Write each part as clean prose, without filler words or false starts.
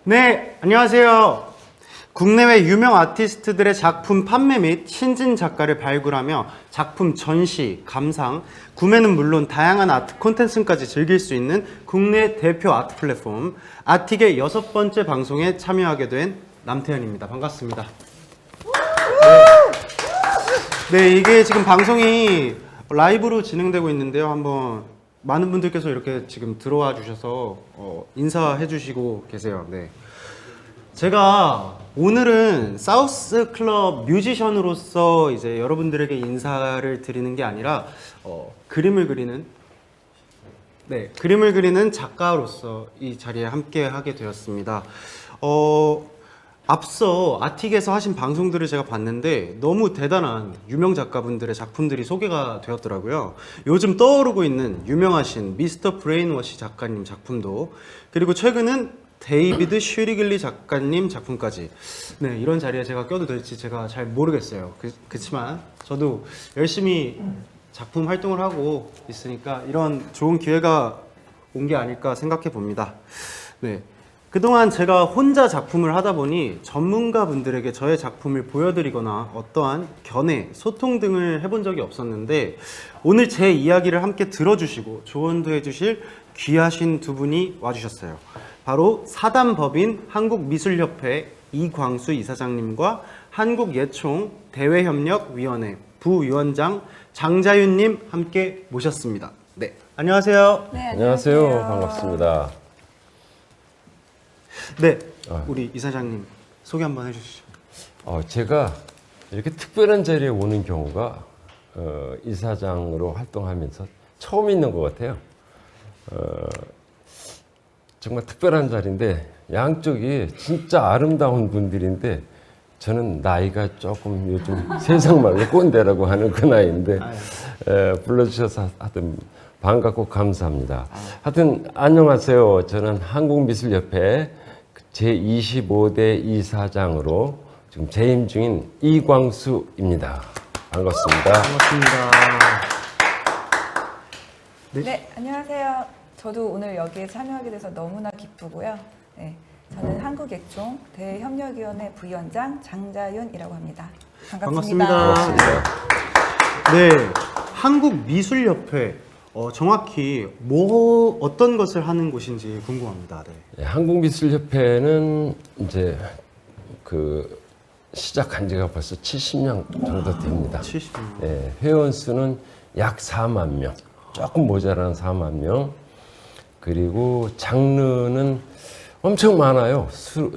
네, 안녕하세요. 국내외 유명 아티스트들의 작품 판매 및 신진 작가를 발굴하며 작품 전시, 감상, 구매는 물론 다양한 아트 콘텐츠까지 즐길 수 있는 국내 대표 아트 플랫폼 아틱의 6번째 방송에 참여하게 된 남태현입니다. 반갑습니다. 네, 이게 지금 방송이 라이브로 진행되고 있는데요. 한번 많은 분들께서 이렇게 지금 들어와 주셔서 인사해 주시고 계세요. 네. 제가 오늘은 사우스 클럽 뮤지션으로서 이제 여러분들에게 인사를 드리는 게 아니라 그림을 그리는 작가로서 이 자리에 함께 하게 되었습니다. 앞서 아틱에서 하신 방송들을 제가 봤는데 너무 대단한 유명 작가분들의 작품들이 소개가 되었더라고요. 요즘 떠오르고 있는 유명하신 미스터 브레인워시 작가님 작품도, 그리고 최근은 데이비드 슈리글리 작가님 작품까지, 네, 이런 자리에 제가 껴도 될지 제가 잘 모르겠어요. 그렇지만 저도 열심히 작품 활동을 하고 있으니까 이런 좋은 기회가 온 게 아닐까 생각해 봅니다. 네. 그동안 제가 혼자 작품을 하다 보니 전문가분들에게 저의 작품을 보여드리거나 어떠한 견해, 소통 등을 해본 적이 없었는데, 오늘 제 이야기를 함께 들어주시고 조언도 해주실 귀하신 두 분이 와주셨어요. 바로 사단법인 한국미술협회 이광수 이사장님과 한국예총 대외협력위원회 부위원장 장자윤님 함께 모셨습니다. 네, 안녕하세요. 네, 안녕하세요. 반갑습니다. 네, 우리 이사장님 소개 한번 해주시죠. 제가 이렇게 특별한 자리에 오는 경우가 이사장으로 활동하면서 처음 있는 것 같아요. 정말 특별한 자리인데 양쪽이 진짜 아름다운 분들인데, 저는 나이가 조금 요즘 세상 말로 꼰대라고 하는 그 나이인데 불러주셔서 하여튼 반갑고 감사합니다. 하여튼 안녕하세요. 저는 한국미술협회 제25대 이사장으로 지금 재임 중인 이광수입니다. 반갑습니다. 반갑습니다. 네, 안녕하세요. 저도 오늘 여기에 참여하게 돼서 너무나 기쁘고요. 네, 저는 한국예총 대외협력위원회 부위원장 장자윤이라고 합니다. 반갑습니다. 네, 한국미술협회 정확히 어떤 것을 하는 곳인지 궁금합니다. 네. 한국미술협회는 이제 그 시작한 지가 벌써 70년 정도 됩니다. 70년. 네, 회원 수는 약 4만 명, 조금 모자란 4만 명. 그리고 장르는 엄청 많아요.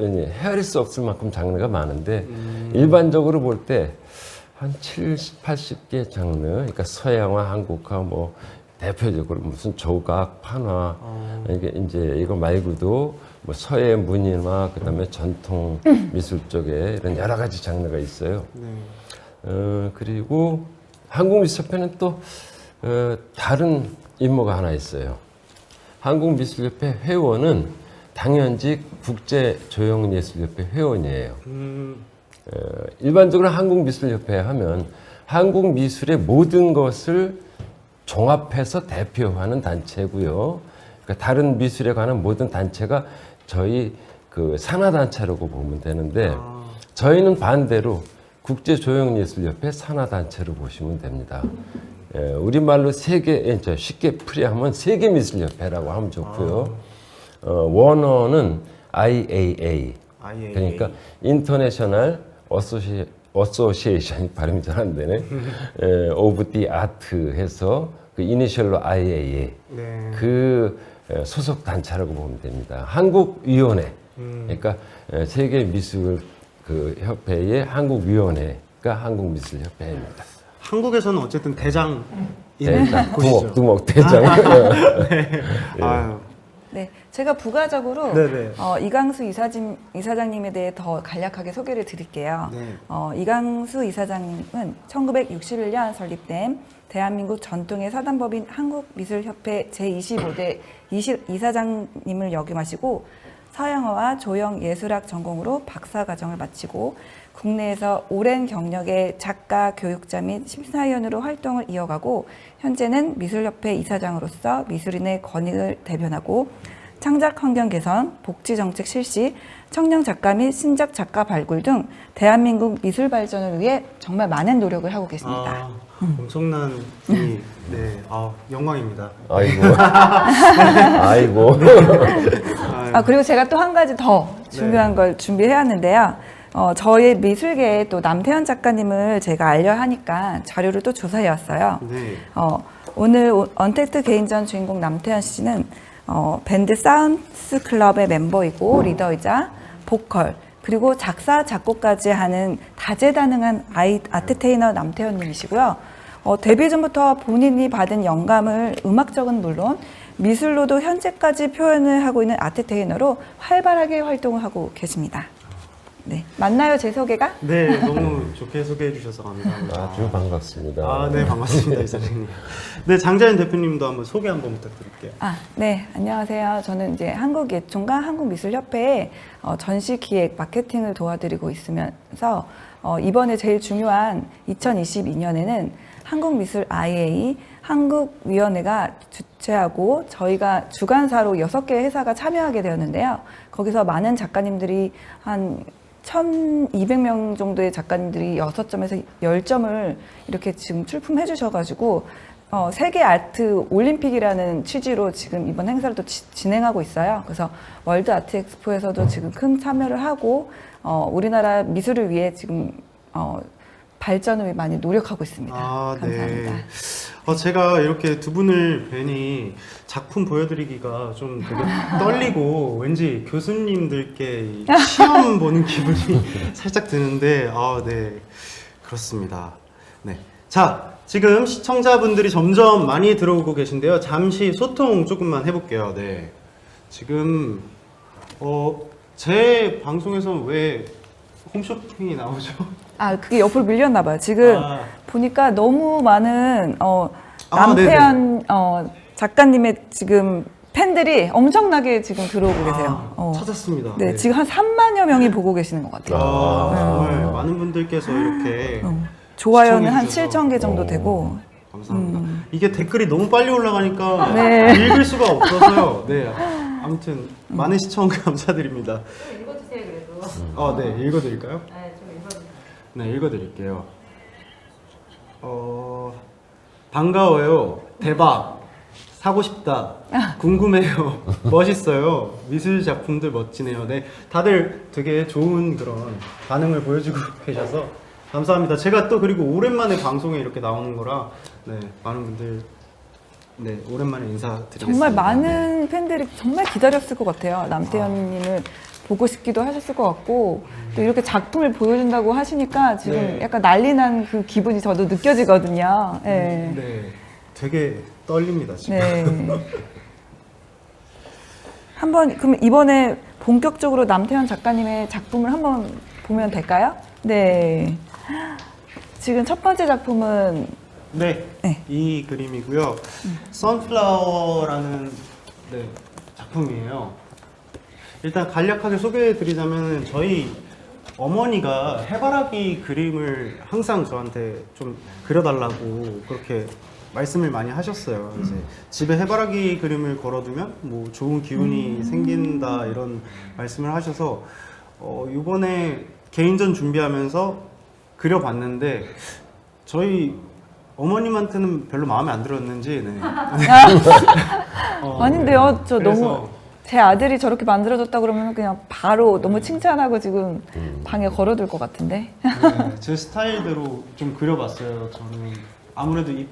헤아릴 수 없을 만큼 장르가 많은데 일반적으로 볼 때 한 70, 80개 장르, 그러니까 서양화, 한국화, 뭐 대표적으로 무슨 조각, 판화, 이게 이제 이거 말고도 뭐 서예 문인화, 그다음에 전통 미술 쪽에 이런 여러 가지 장르가 있어요. 그리고 한국미술협회는 또 다른 임무가 하나 있어요. 한국미술협회 회원은 당연직 국제조형예술협회 회원이에요. 일반적으로 한국미술협회 하면 한국 미술의 모든 것을 종합해서 대표하는 단체고요. 그러니까 다른 미술에 관한 모든 단체가 저희 그 산하단체라고 보면 되는데, 저희는 반대로 국제조형예술협회 산하단체로 보시면 됩니다. 우리말로 쉽게 풀이하면 세계미술협회라고 하면 좋고요. 원어는 IAA, 그러니까 인터내셔널 어소시에이션, 발음이 잘 안 되네. 오브 디 아트 해서 그 이니셜로 IAA, 네. 그 소속 단체라고 보면 됩니다. 한국위원회, 그러니까 세계미술 그 협회의 한국위원회가 한국미술협회입니다. 한국에서는 어쨌든 대장 두목 대장. 네. 아유. 네, 제가 부가적으로 네네. 이광수 이사장님에 대해 더 간략하게 소개를 드릴게요. 네. 이광수 이사장님은 1961년 설립된 대한민국 전통의 사단법인 한국미술협회 제25대 이사장님을 역임하시고, 서양어와 조형 예술학 전공으로 박사과정을 마치고 국내에서 오랜 경력의 작가, 교육자 및 심사위원으로 활동을 이어가고, 현재는 미술협회 이사장으로서 미술인의 권익을 대변하고 창작 환경 개선, 복지 정책 실시, 청년 작가 및 신작 작가 발굴 등 대한민국 미술 발전을 위해 정말 많은 노력을 하고 계십니다. 아, 엄청난 분이 영광입니다. 아이고. 아이고. 그리고 제가 또 한 가지 더 중요한 걸 준비해 왔는데요. 저희 미술계에 또 남태현 작가님을 제가 알려 하니까 자료를 또 조사해 왔어요. 네. 오늘 언택트 개인전 주인공 남태현 씨는 밴드 사운스 클럽의 멤버이고 리더이자 보컬 그리고 작사 작곡까지 하는 다재다능한 아트테이너 남태현님이시고요. 데뷔 전부터 본인이 받은 영감을 음악적은 물론 미술로도 현재까지 표현을 하고 있는 아트테이너로 활발하게 활동을 하고 계십니다. 네, 맞나요 제 소개가? 네, 너무 좋게 소개해 주셔서 감사합니다. 아주 반갑습니다. 네, 반갑습니다, 이사장님. 네, 장자연 대표님도 한번 소개 한번 부탁드릴게요. 네, 안녕하세요. 저는 이제 한국예총과 한국미술협회에 전시 기획 마케팅을 도와드리고 있으면서 이번에 제일 중요한 2022년에는 한국미술 IA 한국위원회가 주최하고 저희가 주관사로 6개 회사가 참여하게 되었는데요. 거기서 많은 작가님들이 한 1,200명 정도의 작가님들이 6점에서 10점을 이렇게 지금 출품해 주셔가지고 세계 아트 올림픽이라는 취지로 지금 이번 행사를 또 진행하고 있어요. 그래서 월드 아트 엑스포에서도 지금 큰 참여를 하고 우리나라 미술을 위해 지금 발전을 위해 많이 노력하고 있습니다. 감사합니다. 네. 제가 이렇게 두 분을 뵈니 작품 보여드리기가 좀 되게 떨리고 왠지 교수님들께 시험 보는 기분이 살짝 드는데 네, 그렇습니다. 네. 자, 지금 시청자분들이 점점 많이 들어오고 계신데요. 잠시 소통 조금만 해볼게요. 네. 지금 제 방송에서 왜 홈쇼핑이 나오죠? 그게 옆으로 밀렸나 봐요. 지금 보니까 너무 많은 남태현 작가님의 지금 팬들이 엄청나게 지금 들어오고 계세요. 찾았습니다. 네, 지금 한 3만여 명이 보고 계시는 것 같아요. 정말 많은 분들께서 이렇게 좋아요는 한 시청해 7,000개 정도 되고. 감사합니다. 이게 댓글이 너무 빨리 올라가니까 네. 읽을 수가 없어서요. 네, 아무튼 많은 시청 감사드립니다. 좀 읽어주세요 그래도. 네, 읽어드릴까요? 네, 좀 읽어주세요. 네, 읽어드릴게요. 반가워요. 대박. 사고 싶다. 궁금해요. 멋있어요. 미술 작품들 멋지네요. 네, 다들 되게 좋은 그런 반응을 보여주고 계셔서 감사합니다. 제가 또 그리고 오랜만에 방송에 이렇게 나오는 거라 많은 분들 오랜만에 인사드리겠습니다. 정말 많은 팬들이 정말 기다렸을 것 같아요. 남태현님을 보고 싶기도 하셨을 것 같고 또 이렇게 작품을 보여준다고 하시니까 지금 약간 난리 난 그 기분이 저도 느껴지거든요. 네. 되게 떨립니다 지금. 네. 한번 그럼 이번에 본격적으로 남태현 작가님의 작품을 한번 보면 될까요? 네. 지금 첫 번째 작품은 네. 이 그림이고요. 선플라워라는 작품이에요. 일단 간략하게 소개해드리자면 저희 어머니가 해바라기 그림을 항상 저한테 좀 그려달라고 그렇게 말씀을 많이 하셨어요. 이제 집에 해바라기 그림을 걸어두면 뭐 좋은 기운이 생긴다 이런 말씀을 하셔서 이번에 개인전 준비하면서 그려봤는데 저희 어머님한테는 별로 마음에 안 들었는지 아닌데요. 저 그래서 너무 제 아들이 저렇게 만들어줬다 그러면 그냥 바로 너무 칭찬하고 지금 방에 걸어둘 것 같은데. 제 스타일대로 좀 그려봤어요. 저는 아무래도 이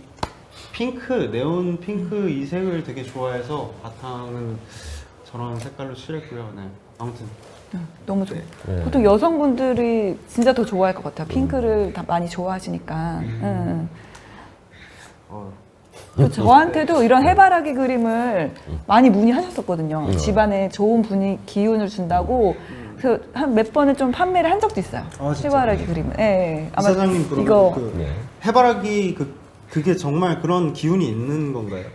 핑크, 네온 핑크 이 색을 되게 좋아해서 바탕은 저런 색깔로 칠했고요. 아무튼 너무 좋아요. 보통 여성분들이 진짜 더 좋아할 것 같아요. 핑크를 다 많이 좋아하시니까. 그 저한테도 이런 해바라기 그림을 많이 문의하셨었거든요. 집안에 좋은 분위기, 기운을 준다고. 그래서 한 몇 번을 좀 판매를 한 적도 있어요. 해바라기 그림을. 네. 아마 이사장님 그러면 이거 해바라기 그게 정말 그런 기운이 있는 건가요?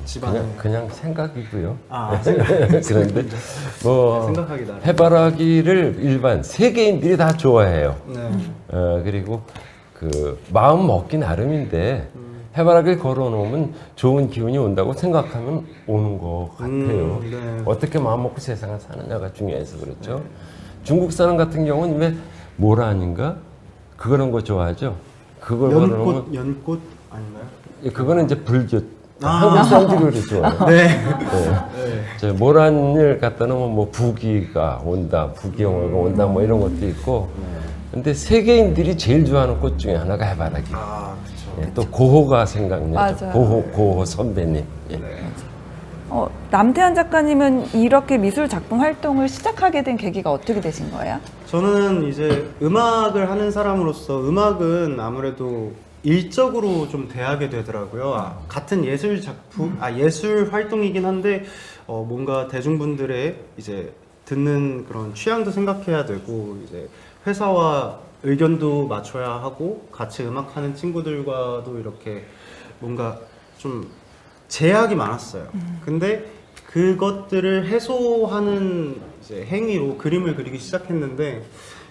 집안에 그냥 생각이고요. 생각인데 뭐 생각하기 나름. 해바라기를 일반 세계인들이 다 좋아해요. 그리고 그 마음 먹기 나름인데 해바라기를 걸어놓으면 좋은 기운이 온다고 생각하면 오는 것 같아요. 네. 어떻게 마음먹고 세상을 사느냐가 중요해서 그렇죠. 중국 사람 같은 경우는 왜 모란인가? 그런 거 좋아하죠. 그걸 걸어놓으면 연꽃 아닌가요? 그거는 이제 불교. 한국 사람들이 그렇게 좋아해요. 네. 네. 저 모란을 갖다 놓으면 뭐 부기가 온다, 부기영어가 온다, 뭐 이런 것도 있고. 근데 세계인들이 제일 좋아하는 꽃 중에 하나가 해바라기. 아, 그렇죠. 예, 또 고호가 생각나죠. 맞아요. 고호 선배님. 예. 남태한 작가님은 이렇게 미술 작품 활동을 시작하게 된 계기가 어떻게 되신 거예요? 저는 이제 음악을 하는 사람으로서 음악은 아무래도 일적으로 좀 대하게 되더라고요. 같은 예술 작품, 예술 활동이긴 한데 뭔가 대중분들의 이제 듣는 그런 취향도 생각해야 되고 이제 회사와 의견도 맞춰야 하고 같이 음악하는 친구들과도 이렇게 뭔가 좀 제약이 많았어요. 근데 그것들을 해소하는 이제 행위로 그림을 그리기 시작했는데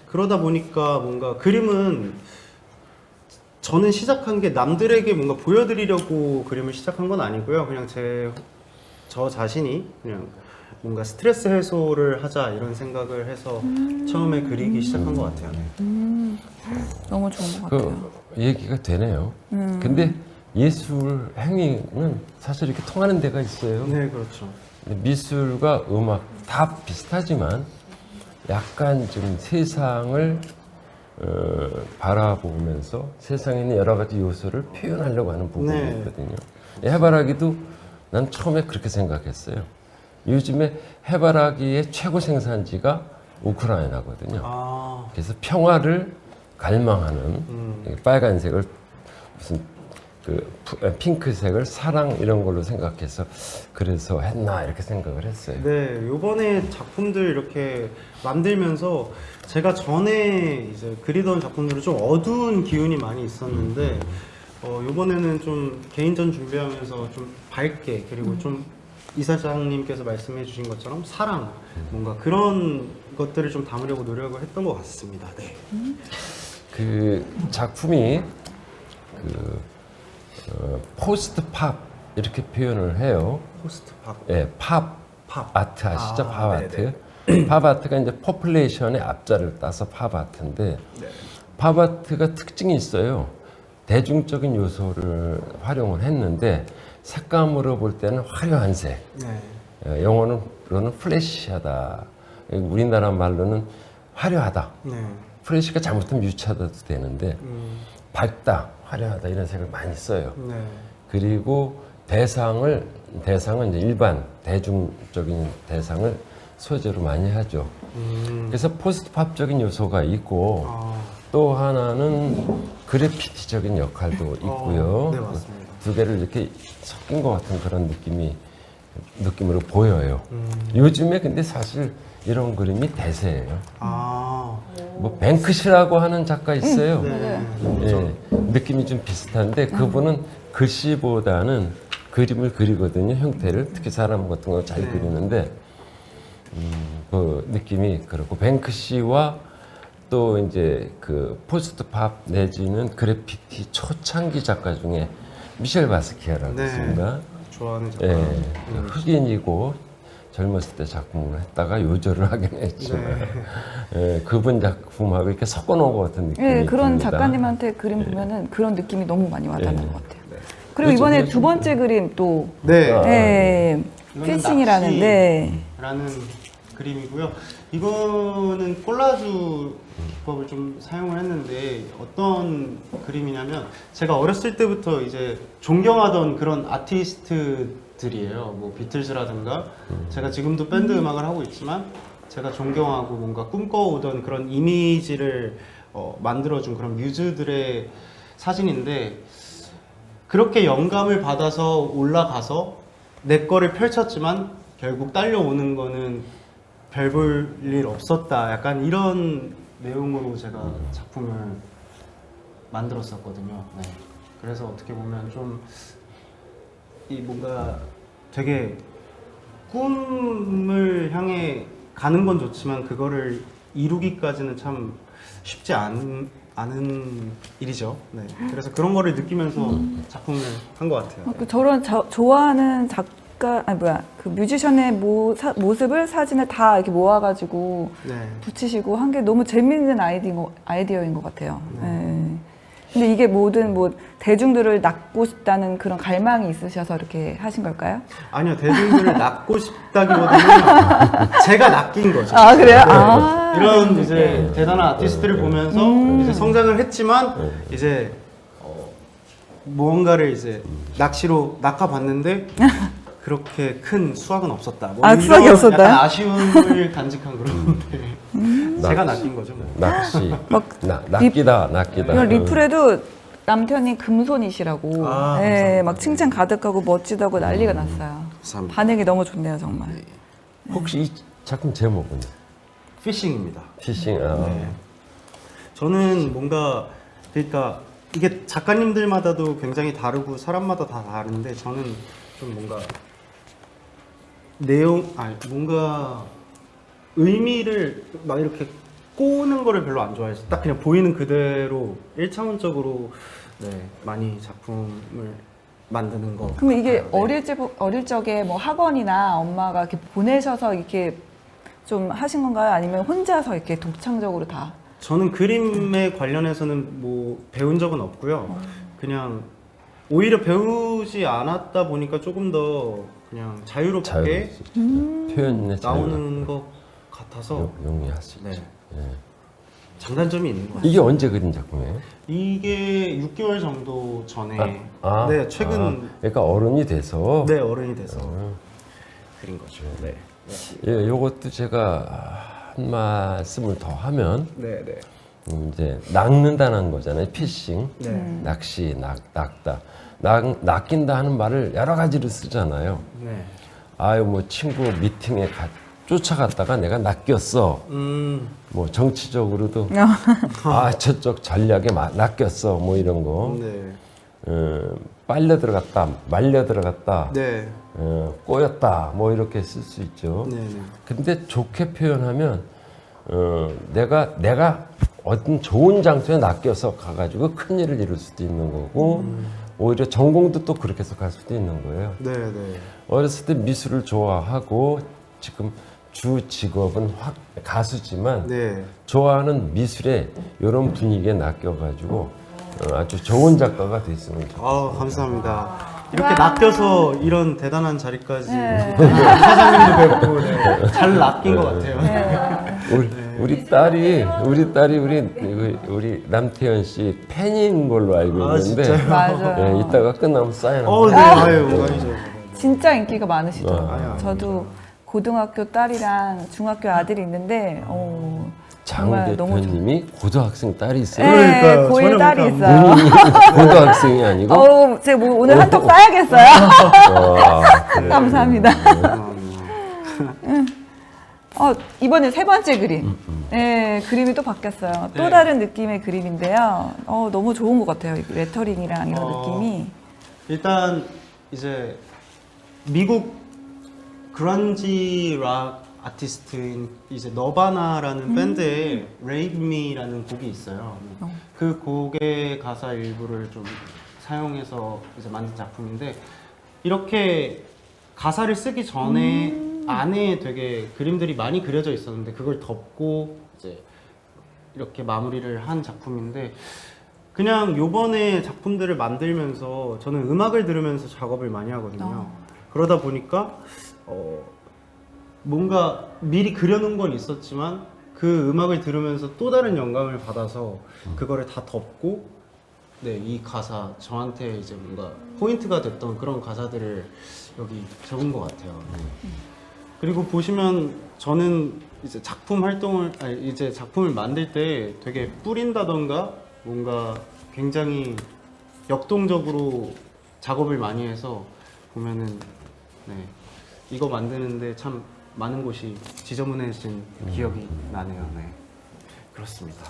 그러다 보니까 뭔가 그림은 저는 시작한 게 남들에게 뭔가 보여드리려고 그림을 시작한 건 아니고요. 그냥 저 자신이 그냥 뭔가 스트레스 해소를 하자 이런 생각을 해서 처음에 그리기 시작한 것 같아요. 너무 좋은 것 같아요. 그 얘기가 되네요. 근데 예술 행위는 사실 이렇게 통하는 데가 있어요. 네, 그렇죠. 근데 미술과 음악 다 비슷하지만 약간 좀 세상을 바라보면서 세상에 있는 여러 가지 요소를 표현하려고 하는 부분이 네. 있거든요. 해바라기도 난 처음에 그렇게 생각했어요. 요즘에 해바라기의 최고 생산지가 우크라이나거든요. 아, 그래서 평화를 갈망하는 빨간색을 무슨 핑크색을 사랑 이런 걸로 생각해서 그래서 했나 이렇게 생각을 했어요. 네, 요번에 작품들 이렇게 만들면서 제가 전에 이제 그리던 작품들은 좀 어두운 기운이 많이 있었는데 요번에는 좀 개인전 준비하면서 좀 밝게 그리고 좀 이사장님께서 말씀해 주신 것처럼 사랑 뭔가 그런 것들을 좀 담으려고 노력을 했던 것 같습니다. 네. 그 작품이 포스트 팝 이렇게 표현을 해요. 포스트 팝. 예, 팝 아트 아시죠? 팝 아트. 팝 아트가 이제 포플레이션의 앞자를 따서 팝 아트인데 팝 아트가 특징이 있어요. 대중적인 요소를 활용을 했는데 색감으로 볼 때는 화려한 색. 네. 영어로는 플래시하다. 우리나라 말로는 화려하다. 네. 플래시가 잘못하면 유치하다도 되는데 밝다, 화려하다 이런 색을 많이 써요. 네. 그리고 대상은 이제 일반 대중적인 대상을 소재로 많이 하죠. 그래서 포스트팝적인 요소가 있고 아, 또 하나는 그래피티적인 역할도 있고요. 네, 맞습니다. 두 개를 이렇게 섞인 것 같은 그런 느낌으로 보여요. 요즘에 근데 사실 이런 그림이 대세예요. 아, 뭐 뱅크시라고 하는 작가 있어요. 네. 예, 느낌이 좀 비슷한데 그분은 글씨보다는 그림을 그리거든요. 형태를 특히 사람 같은 거 잘 그리는데 그 느낌이 그렇고 뱅크시와 또 이제 그 포스트팝 내지는 그래피티 초창기 작가 중에 미셸 바스키아라고 네. 있습니다. 좋아하는 작가. 예, 흑인이고 젊었을 때 작품을 했다가 요절을 하긴 했지만 예, 그분 작품하고 이렇게 섞어놓은 것 같은 느낌이 네, 그런 듭니다. 작가님한테 그림 보면은 그런 느낌이 너무 많이 와닿는 네. 것 같아요. 그리고 그렇죠. 이번에 두 번째 그림 또 네. 네, 이거는 피싱이라는 네. 라는 그림이고요. 이거는 콜라주 기법을 좀 사용을 했는데 어떤 그림이냐면 제가 어렸을 때부터 이제 존경하던 그런 아티스트들이에요. 뭐 비틀즈라든가 제가 지금도 밴드 음악을 하고 있지만 제가 존경하고 뭔가 꿈꿔오던 그런 이미지를 만들어준 그런 뮤즈들의 사진인데 그렇게 영감을 받아서 올라가서 내 거를 펼쳤지만 결국 딸려오는 거는 별 볼 일 없었다. 약간 이런 내용으로 제가 작품을 만들었었거든요. 네. 그래서 어떻게 보면 좀 이 뭔가 되게 꿈을 향해 가는 건 좋지만 그거를 이루기까지는 참 쉽지 아는 일이죠. 네. 그래서 그런 거를 느끼면서 작품을 한 것 같아요. 그 저런 좋아하는 작가, 아니 뭐야, 그 뮤지션의 모습을 사진을 다 이렇게 모아가지고 네. 붙이시고 한 게 너무 재밌는 아이디어인 것 같아요. 네. 근데 이게 모든 뭐 대중들을 낳고 싶다는 그런 갈망이 있으셔서 이렇게 하신 걸까요? 아니요, 대중들을 낳고 싶다기보다는 제가 낚인 거죠. 아 그래요? 네. 아 이런 이제 대단한 아티스트를 보면서 이제 성장을 했지만 이제 무언가를 이제 낚시로 낚아봤는데 그렇게 큰 수확은 없었다. 뭐 아, 이런 수확이 없었나요? 약간 아쉬움을 간직한 그런 제가 낚인 거죠. 뭐. 낚시. 막 낚이다. 이런 리플에도 남편이 금손이시라고 아, 네, 감사합니다. 막 칭찬 가득하고 멋지다고 난리가 났어요. 감사합니다. 반응이 너무 좋네요 정말. 혹시 이 작품 제목은? 피싱입니다. 피싱. 네. 저는 뭔가 그러니까 이게 작가님들마다도 굉장히 다르고 사람마다 다 다른데 저는 좀 뭔가 뭔가 의미를 막 이렇게 꼬는 거를 별로 안 좋아해서 딱 그냥 보이는 그대로 1차원적으로 네, 많이 작품을 만드는 거. 그럼 이게 같아요. 네. 어릴 적에 뭐 학원이나 엄마가 이렇게 보내셔서 이렇게 좀 하신 건가요? 아니면 혼자서 이렇게 독창적으로 다? 저는 그림에 관련해서는 뭐 배운 적은 없고요. 그냥 오히려 배우지 않았다 보니까 조금 더 그냥 자유롭게 표현의 나오는 것 같아서 용이할 수 있죠. 네. 예. 장단점이 있는 것 같아요. 이게 언제 그린 작품이에요? 이게 6개월 정도 전에 네 최근 그러니까 어른이 돼서. 네 어른이 돼서 그린 거죠. 네. 예, 요것도 제가 한 말씀을 더 하면 네, 네. 이제 낚는다는 거잖아요. 피싱, 네. 낚시, 낚다. 낚인다 하는 말을 여러 가지로 쓰잖아요. 네. 아유 뭐 친구 미팅에 쫓아갔다가 내가 낚였어. 뭐 정치적으로도 아 저쪽 전략에 낚였어. 뭐 이런 거. 네. 빨려 들어갔다, 말려 들어갔다, 네. 꼬였다. 뭐 이렇게 쓸 수 있죠. 네. 네. 근데 좋게 표현하면 내가 어떤 좋은 장소에 낚여서 가가지고 큰 일을 이룰 수도 있는 거고 오히려 전공도 또 그렇게 해서 갈 수도 있는 거예요. 네. 네. 어렸을 때 미술을 좋아하고 지금 주 직업은 가수지만 네. 좋아하는 미술에 이런 분위기에 낚여가지고 아주 좋은 작가가 됐으면 좋겠어요. 아 감사합니다. 이렇게 낚여서 이런 대단한 자리까지 네. 사장님도 뵙고 네. 잘 낚인 것 같아요. 우리 딸이 우리 남태현 씨 팬인 걸로 알고 아, 있는데 진짜요? 맞아요. 예, 이따가 끝나면 사인 네, 아유, 영광이죠. 진짜 인기가 많으시더라고요. 아유, 저도 고등학교 딸이랑 중학교 아들이 있는데 장 정말 너무 대표님이 고등학생 딸이 있어요. 네, 그러니까요. 고1 전혀 딸이 그렇게 있어요. 고등학생이 아니고. 제가 뭐 오늘 한턱 쏴야겠어요. 와, 그래. 감사합니다. 이번에 세 번째 그림. 네, 그림이 또 바뀌었어요. 또 네. 다른 느낌의 그림인데요. 너무 좋은 것 같아요. 이 레터링이랑 이런 느낌이. 일단 이제 미국 그런지 락 아티스트인 이제 너바나라는 밴드의 Rape Me라는 곡이 있어요. 그 곡의 가사 일부를 좀 사용해서 이제 만든 작품인데 이렇게 가사를 쓰기 전에 안에 되게 그림들이 많이 그려져 있었는데 그걸 덮고 이제 이렇게 마무리를 한 작품인데 그냥 요번에 작품들을 만들면서 저는 음악을 들으면서 작업을 많이 하거든요. 그러다 보니까 뭔가 미리 그려놓은 건 있었지만 그 음악을 들으면서 또 다른 영감을 받아서 그거를 다 덮고 네, 이 가사 저한테 이제 뭔가 포인트가 됐던 그런 가사들을 여기 적은 것 같아요. 그리고 보시면 저는 이제 이제 작품을 만들 때 되게 뿌린다던가 뭔가 굉장히 역동적으로 작업을 많이 해서 보면은 네, 이거 만드는데 참 많은 곳이 지저분해진 기억이 나네요. 네, 그렇습니다.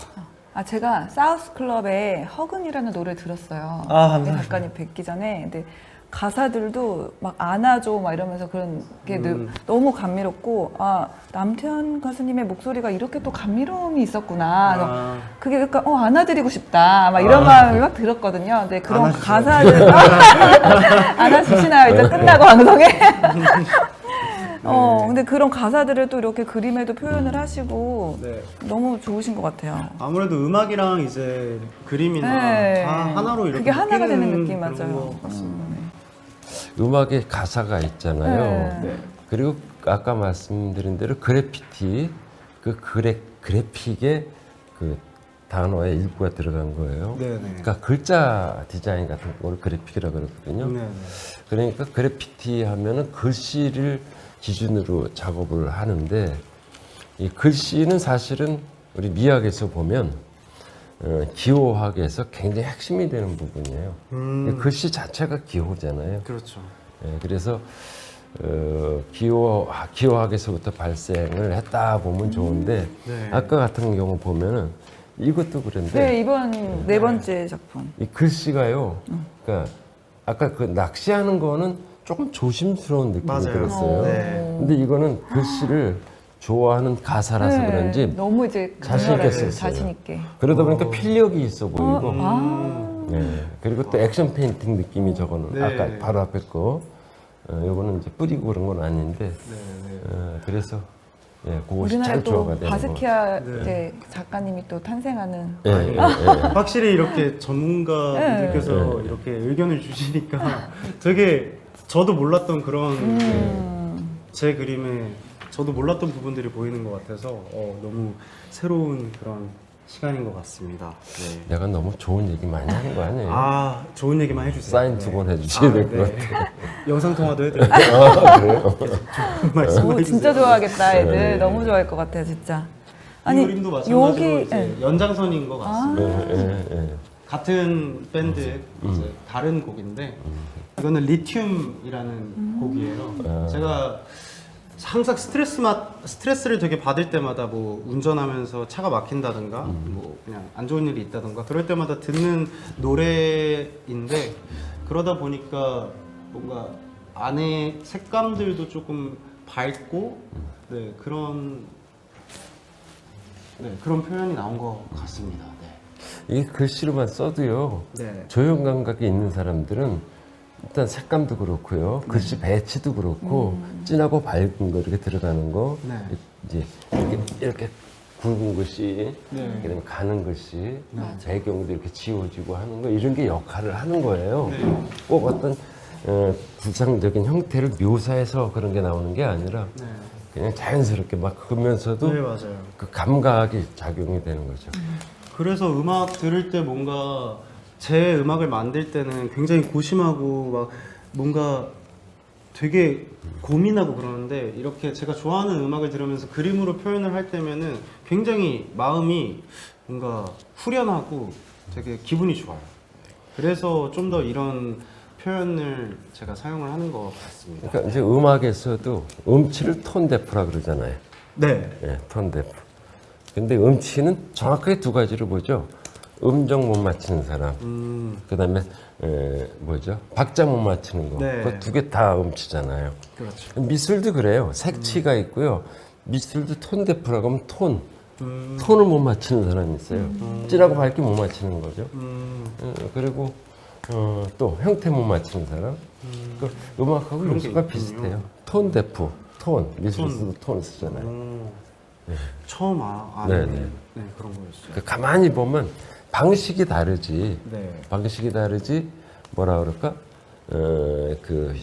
제가 사우스 클럽의 허근이라는 노래 들었어요. 아, 감사합니다. 작가님 뵙기 전에. 근데 가사들도 막 안아줘 막 이러면서 그런 게 너무 감미롭고 아 남태현 가수님의 목소리가 이렇게 또 감미로움이 있었구나. 그래서 그게 그러니까 안아드리고 싶다 막 이런 마음이 막 들었거든요. 근데 그런 가사들 안아주시나요? 이제 끝나고 방송에. 근데 그런 가사들을 또 이렇게 그림에도 표현을 하시고 네. 너무 좋으신 것 같아요. 아무래도 음악이랑 이제 그림이나 네. 다 하나로 이렇게 그게 하나가 되는 묶이는 느낌 그런 맞아요. 것 같습니다. 음악에 가사가 있잖아요. 네. 그리고 아까 말씀드린 대로 그래피티, 그 그래픽에 그 단어의 일부가 들어간 거예요. 네네. 그러니까 글자 디자인 같은 걸 그래픽이라고 그러거든요. 네네. 그러니까 그래피티 하면은 글씨를 기준으로 작업을 하는데 이 글씨는 사실은 우리 미학에서 보면 기호학에서 굉장히 핵심이 되는 부분이에요. 이 글씨 자체가 기호잖아요. 그렇죠. 예, 그래서 기호학에서부터 발생을 했다 보면 좋은데 네. 아까 같은 경우 보면은 이것도 그런데 네 이번 네 번째 작품. 이 글씨가요. 그러니까 아까 그 낚시하는 거는 조금 조심스러운 느낌이 맞아요. 들었어요. 네. 근데 이거는 글씨를 좋아하는 가사라서 네, 그런지 너무 이제 자신 있게 강렬하게, 썼어요. 자신 있게. 그러다 보니까 필력이 있어 보이고 네. 그리고 또 액션 페인팅 느낌이 저거는 네. 아까 바로 앞에 거 요거는 이제 뿌리고 그런 건 아닌데 그래서 예, 그것이 우리나라에 잘 또 조화가 되는 거. 바스키아 이제 작가님이 또 탄생하는. 예, 예, 예. 확실히 이렇게 전문가분들께서 네. 이렇게 의견을 주시니까 되게 저도 몰랐던 그런 제 그림에 저도 몰랐던 부분들이 보이는 것 같아서 너무 새로운 그런 시간인 것 같습니다. 네. 내가 너무 좋은 얘기 많이 하는 거 아니에요? 아 좋은 얘기만 해주세요. 사인 두 번 해주셔야 될 것 네. 같아요. 영상 통화도 해드려요. 아, 그래요? 오, 진짜 좋아하겠다 애들. 네. 너무 좋아할 것 같아요 진짜. 이 그림도 마찬가지로 여기 이제 네. 연장선인 것 같습니다. 예, 예. 같은 밴드 이제 다른 곡인데 이거는 리튬이라는 곡이에요. 제가 항상 스트레스를 되게 받을 때마다 뭐 운전하면서 차가 막힌다든가 뭐 그냥 안 좋은 일이 있다든가 그럴 때마다 듣는 노래인데 그러다 보니까 뭔가 안에 색감들도 조금 밝고 네, 그런 표현이 나온 것 같습니다. 네. 이 글씨로만 써도요. 네. 조형 감각이 있는 사람들은 일단 색감도 그렇고요. 글씨 배치도 그렇고 진하고 밝은 거 이렇게 들어가는 거 네. 이제 이렇게 굵은 글씨, 네. 그다음에 가는 글씨, 배경도 이렇게 지워지고 하는 거 이런 게 역할을 하는 거예요. 네. 꼭 어떤 구상적인 형태를 묘사해서 그런 게 나오는 게 아니라 네. 그냥 자연스럽게 막 그러면서도 네, 맞아요. 그 감각이 작용이 되는 거죠. 그래서 음악 들을 때 뭔가 제 음악을 만들 때는 굉장히 고심하고 막 뭔가 되게 고민하고 그러는데 이렇게 제가 좋아하는 음악을 들으면서 그림으로 표현을 할 때면은 굉장히 마음이 뭔가 후련하고 되게 기분이 좋아요. 그래서 좀 더 이런 표현을 제가 사용을 하는 것 같습니다. 그러니까 이제 음악에서도 음치를 톤데프라 그러잖아요. 네. 예, 톤데프. 근데 음치는 정확하게 두 가지로 보죠. 음정 못 맞히는 사람. 그다음에 뭐죠? 박자 못 맞히는 거. 네. 그 두 개 다 음치잖아요. 그렇죠. 미술도 그래요. 색치가 있고요. 미술도 톤데프라고 하면 톤을 못 맞히는 사람이 있어요. 진하고 밝게 못 맞히는 거죠. 그리고 또 형태 못 맞히는 사람. 그 음악하고 그런 게 요소가 있군요. 비슷해요. 톤데프, 미술에서도 톤 쓰잖아요. 처음 아는 네, 네. 그런 거였어요. 그 가만히 보면 방식이 다르지. 네. 방식이 다르지. 뭐라 그럴까? 그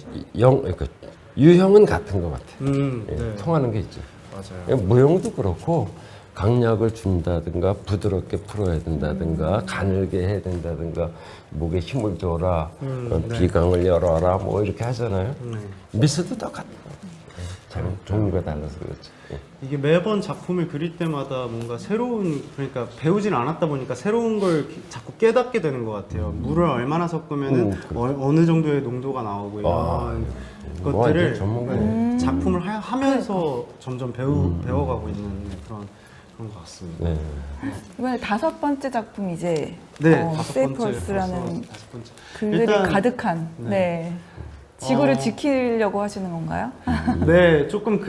유형은 같은 것 같아요. 예, 네. 통하는 게 있죠. 맞아요. 모형도 그렇고 강약을 준다든가 부드럽게 풀어야 된다든가 가늘게 해야 된다든가 목에 힘을 줘라 네. 비강을 열어라 뭐 이렇게 하잖아요. 네. 미스도 똑같아요. 참 종류가 달라서 그렇지. 예. 이게 매번 작품을 그릴 때마다 뭔가 새로운 그러니까 배우진 않았다 보니까 새로운 걸 자꾸 깨닫게 되는 것 같아요. 물을 얼마나 섞으면은 어느 정도의 농도가 나오고 이런 완전 것들을 전문가예요. 작품을 하면서 점점 배워가고 있는 그런 그런 것 같습니다. 네. 이번에 5번째 작품 이제 네, 다섯 번째, 세이프얼스라는 벌써 5번째. 글들이 일단- 가득한 네. 네. 지구를 어. 지키려고 하시는 건가요? 네, 조금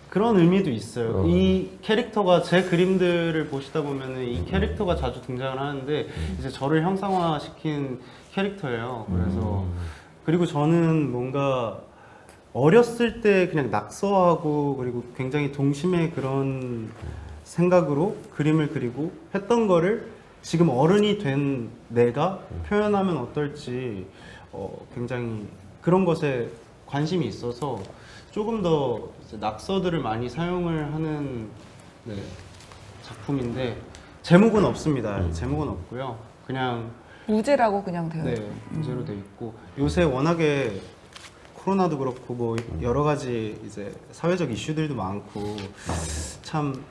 그런 의미도 있어요. 이 캐릭터가 제 그림들을 보시다 보면은 이 캐릭터가 자주 등장을 하는데 이제 저를 형상화시킨 캐릭터예요. 그래서 그리고 저는 뭔가 어렸을 때 그냥 낙서하고 그리고 굉장히 동심의 그런 생각으로 그림을 그리고 했던 거를 지금 어른이 된 내가 표현하면 어떨지 굉장히 그런 것에 관심이 있어서 조금 더 이제 낙서들을 많이 사용을 하는 네, 작품인데 제목은 없습니다. 제목은 없고요. 그냥 무제라고 그냥 되어 네, 있고. 문제로 돼 있고 요새 워낙에 코로나도 그렇고 뭐 여러 가지 이제 사회적 이슈들도 많고 참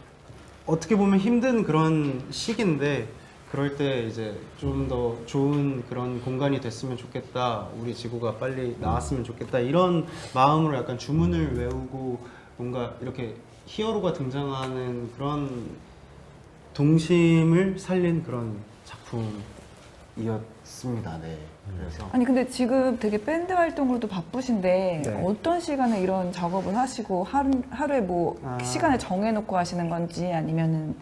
어떻게 보면 힘든 그런 시기인데 그럴 때 이제 좀 더 좋은 그런 공간이 됐으면 좋겠다. 우리 지구가 빨리 나았으면 좋겠다. 이런 마음으로 약간 주문을 외우고 뭔가 이렇게 히어로가 등장하는 그런 동심을 살린 그런 작품이었습니다. 네. 그래서 아니 근데 지금 되게 밴드 활동으로도 바쁘신데 네. 어떤 시간에 이런 작업을 하시고 하루에 뭐 아. 시간을 정해놓고 하시는 건지 아니면은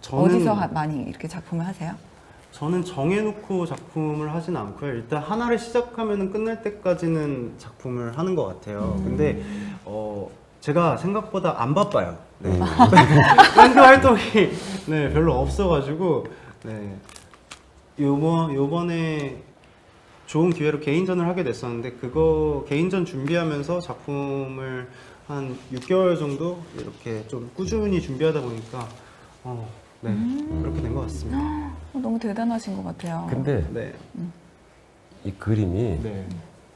저는 어디서 많이 이렇게 작품을 하세요? 저는 정해놓고 작품을 하진 않고요. 일단 하나를 시작하면 끝날 때까지는 작품을 하는 것 같아요. 근데 제가 생각보다 안 바빠요. 네. 밴드 활동이 네, 별로 없어가지고 네. 요번에 좋은 기회로 개인전을 하게 됐었는데 그거 개인전 준비하면서 작품을 한 6개월 정도 이렇게 좀 꾸준히 준비하다 보니까 네, 그렇게 된 것 같습니다. 너무 대단하신 것 같아요. 근데 네. 이 그림이 네.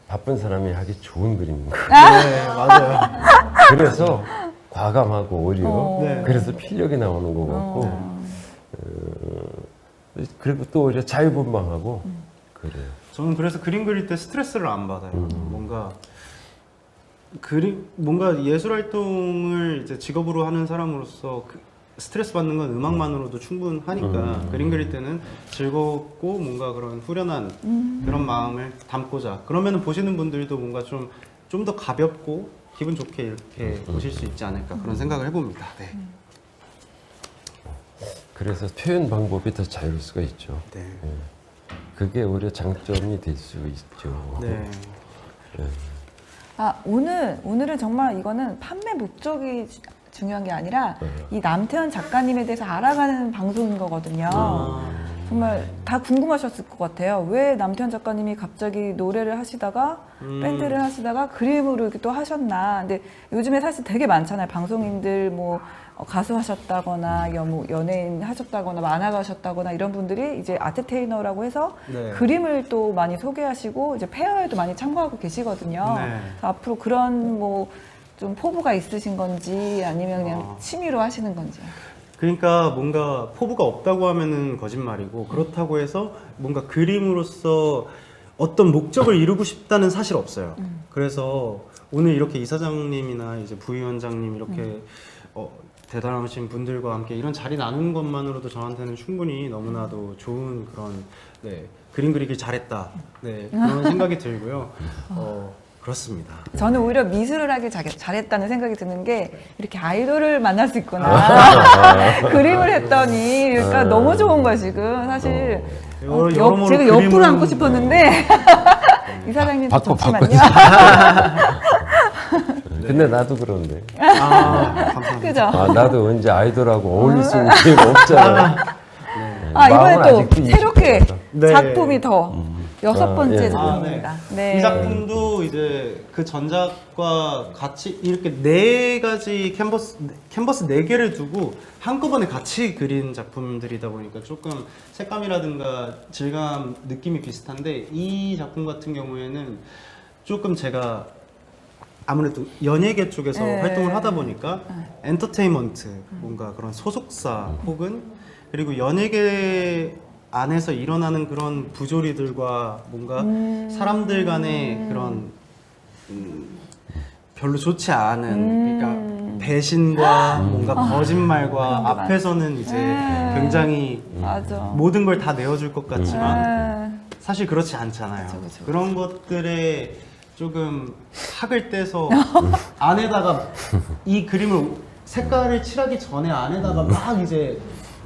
바쁜 사람이 하기 좋은 그림인 거예요. 네, 맞아요. 그래서 과감하고 오히려 네. 그래서 필력이 나오는 것 같고 그리고 또 오히려 자유분방하고 그래요. 저는 그래서 그림 그릴 때 스트레스를 안 받아요. 뭔가 예술 활동을 이제 직업으로 하는 사람으로서 스트레스 받는 건 음악만으로도 충분하니까 그림 그릴 때는 즐겁고 뭔가 그런 후련한 그런 마음을 담고자. 그러면 보시는 분들도 뭔가 좀 더 가볍고 기분 좋게 이렇게 보실 수 있지 않을까 그런 생각을 해봅니다. 네. 그래서 표현 방법이 더 자유로울 수가 있죠. 네. 그게 오히려 장점이 될 수 있죠. 네. 오늘은 정말 이거는 판매 목적이 중요한 게 아니라 이 남태현 작가님에 대해서 알아가는 방송인 거거든요. 정말 다 궁금하셨을 것 같아요. 왜 남태현 작가님이 갑자기 노래를 하시다가 밴드를 하시다가 그림으로 이렇게 또 하셨나. 근데 요즘에 사실 되게 많잖아요. 방송인들 뭐 가수 하셨다거나 뭐 연예인 하셨다거나 만화가 하셨다거나 이런 분들이 이제 아트테이너라고 해서 네. 그림을 또 많이 소개하시고 이제 페어에도 많이 참가하고 계시거든요. 네. 그래서 앞으로 그런 뭐 좀 포부가 있으신 건지 아니면 그냥 취미로 하시는 건지. 그러니까 뭔가 포부가 없다고 하면은 거짓말이고 그렇다고 해서 뭔가 그림으로써 어떤 목적을 이루고 싶다는 사실 없어요. 그래서 오늘 이렇게 이사장님이나 이제 부위원장님 이렇게 대단하신 분들과 함께 이런 자리 나누는 것만으로도 저한테는 충분히 너무나도 좋은 그런 네, 그림 그리길 잘했다 네, 그런 생각이 들고요. 그렇습니다. 저는 오히려 미술을 하길 잘했다는 생각이 드는 게 이렇게 아이돌을 만날 수 있구나. 그림을 했더니 그러니까 너무 좋은 거야 지금 사실. 여러모로 제가 옆으로 그림은- 앉고 싶었는데 이사장님 바꿔, 잠시만요. 근데 나도 그런데. 감사합니다. 그죠? 나도 언제 아이돌하고 어울릴 수 있는 기회가 없잖아. 이번에 마음은 또 아직도 새롭게 20%. 네. 작품이 더 6번째 예. 작품입니다. 네. 이 작품도 이제 그 전작과 같이 이렇게 네 가지 캔버스 4개를 두고 한꺼번에 같이 그린 작품들이다 보니까 조금 색감이라든가 질감 느낌이 비슷한데 이 작품 같은 경우에는 조금 제가 아무래도 연예계 쪽에서 네. 활동을 하다 보니까 엔터테인먼트 뭔가 그런 소속사 혹은 그리고 연예계 안에서 일어나는 그런 부조리들과 뭔가 사람들 간의 그런 별로 좋지 않은 그러니까 배신과 뭔가 거짓말과 그런 게 앞에서는 이제 굉장히 맞아. 모든 걸 다 내어줄 것 같지만 네. 사실 그렇지 않잖아요. 그쵸. 그런 것들에 조금 학을 떼서 안에다가 이 그림을 색깔을 칠하기 전에 안에다가 막 이제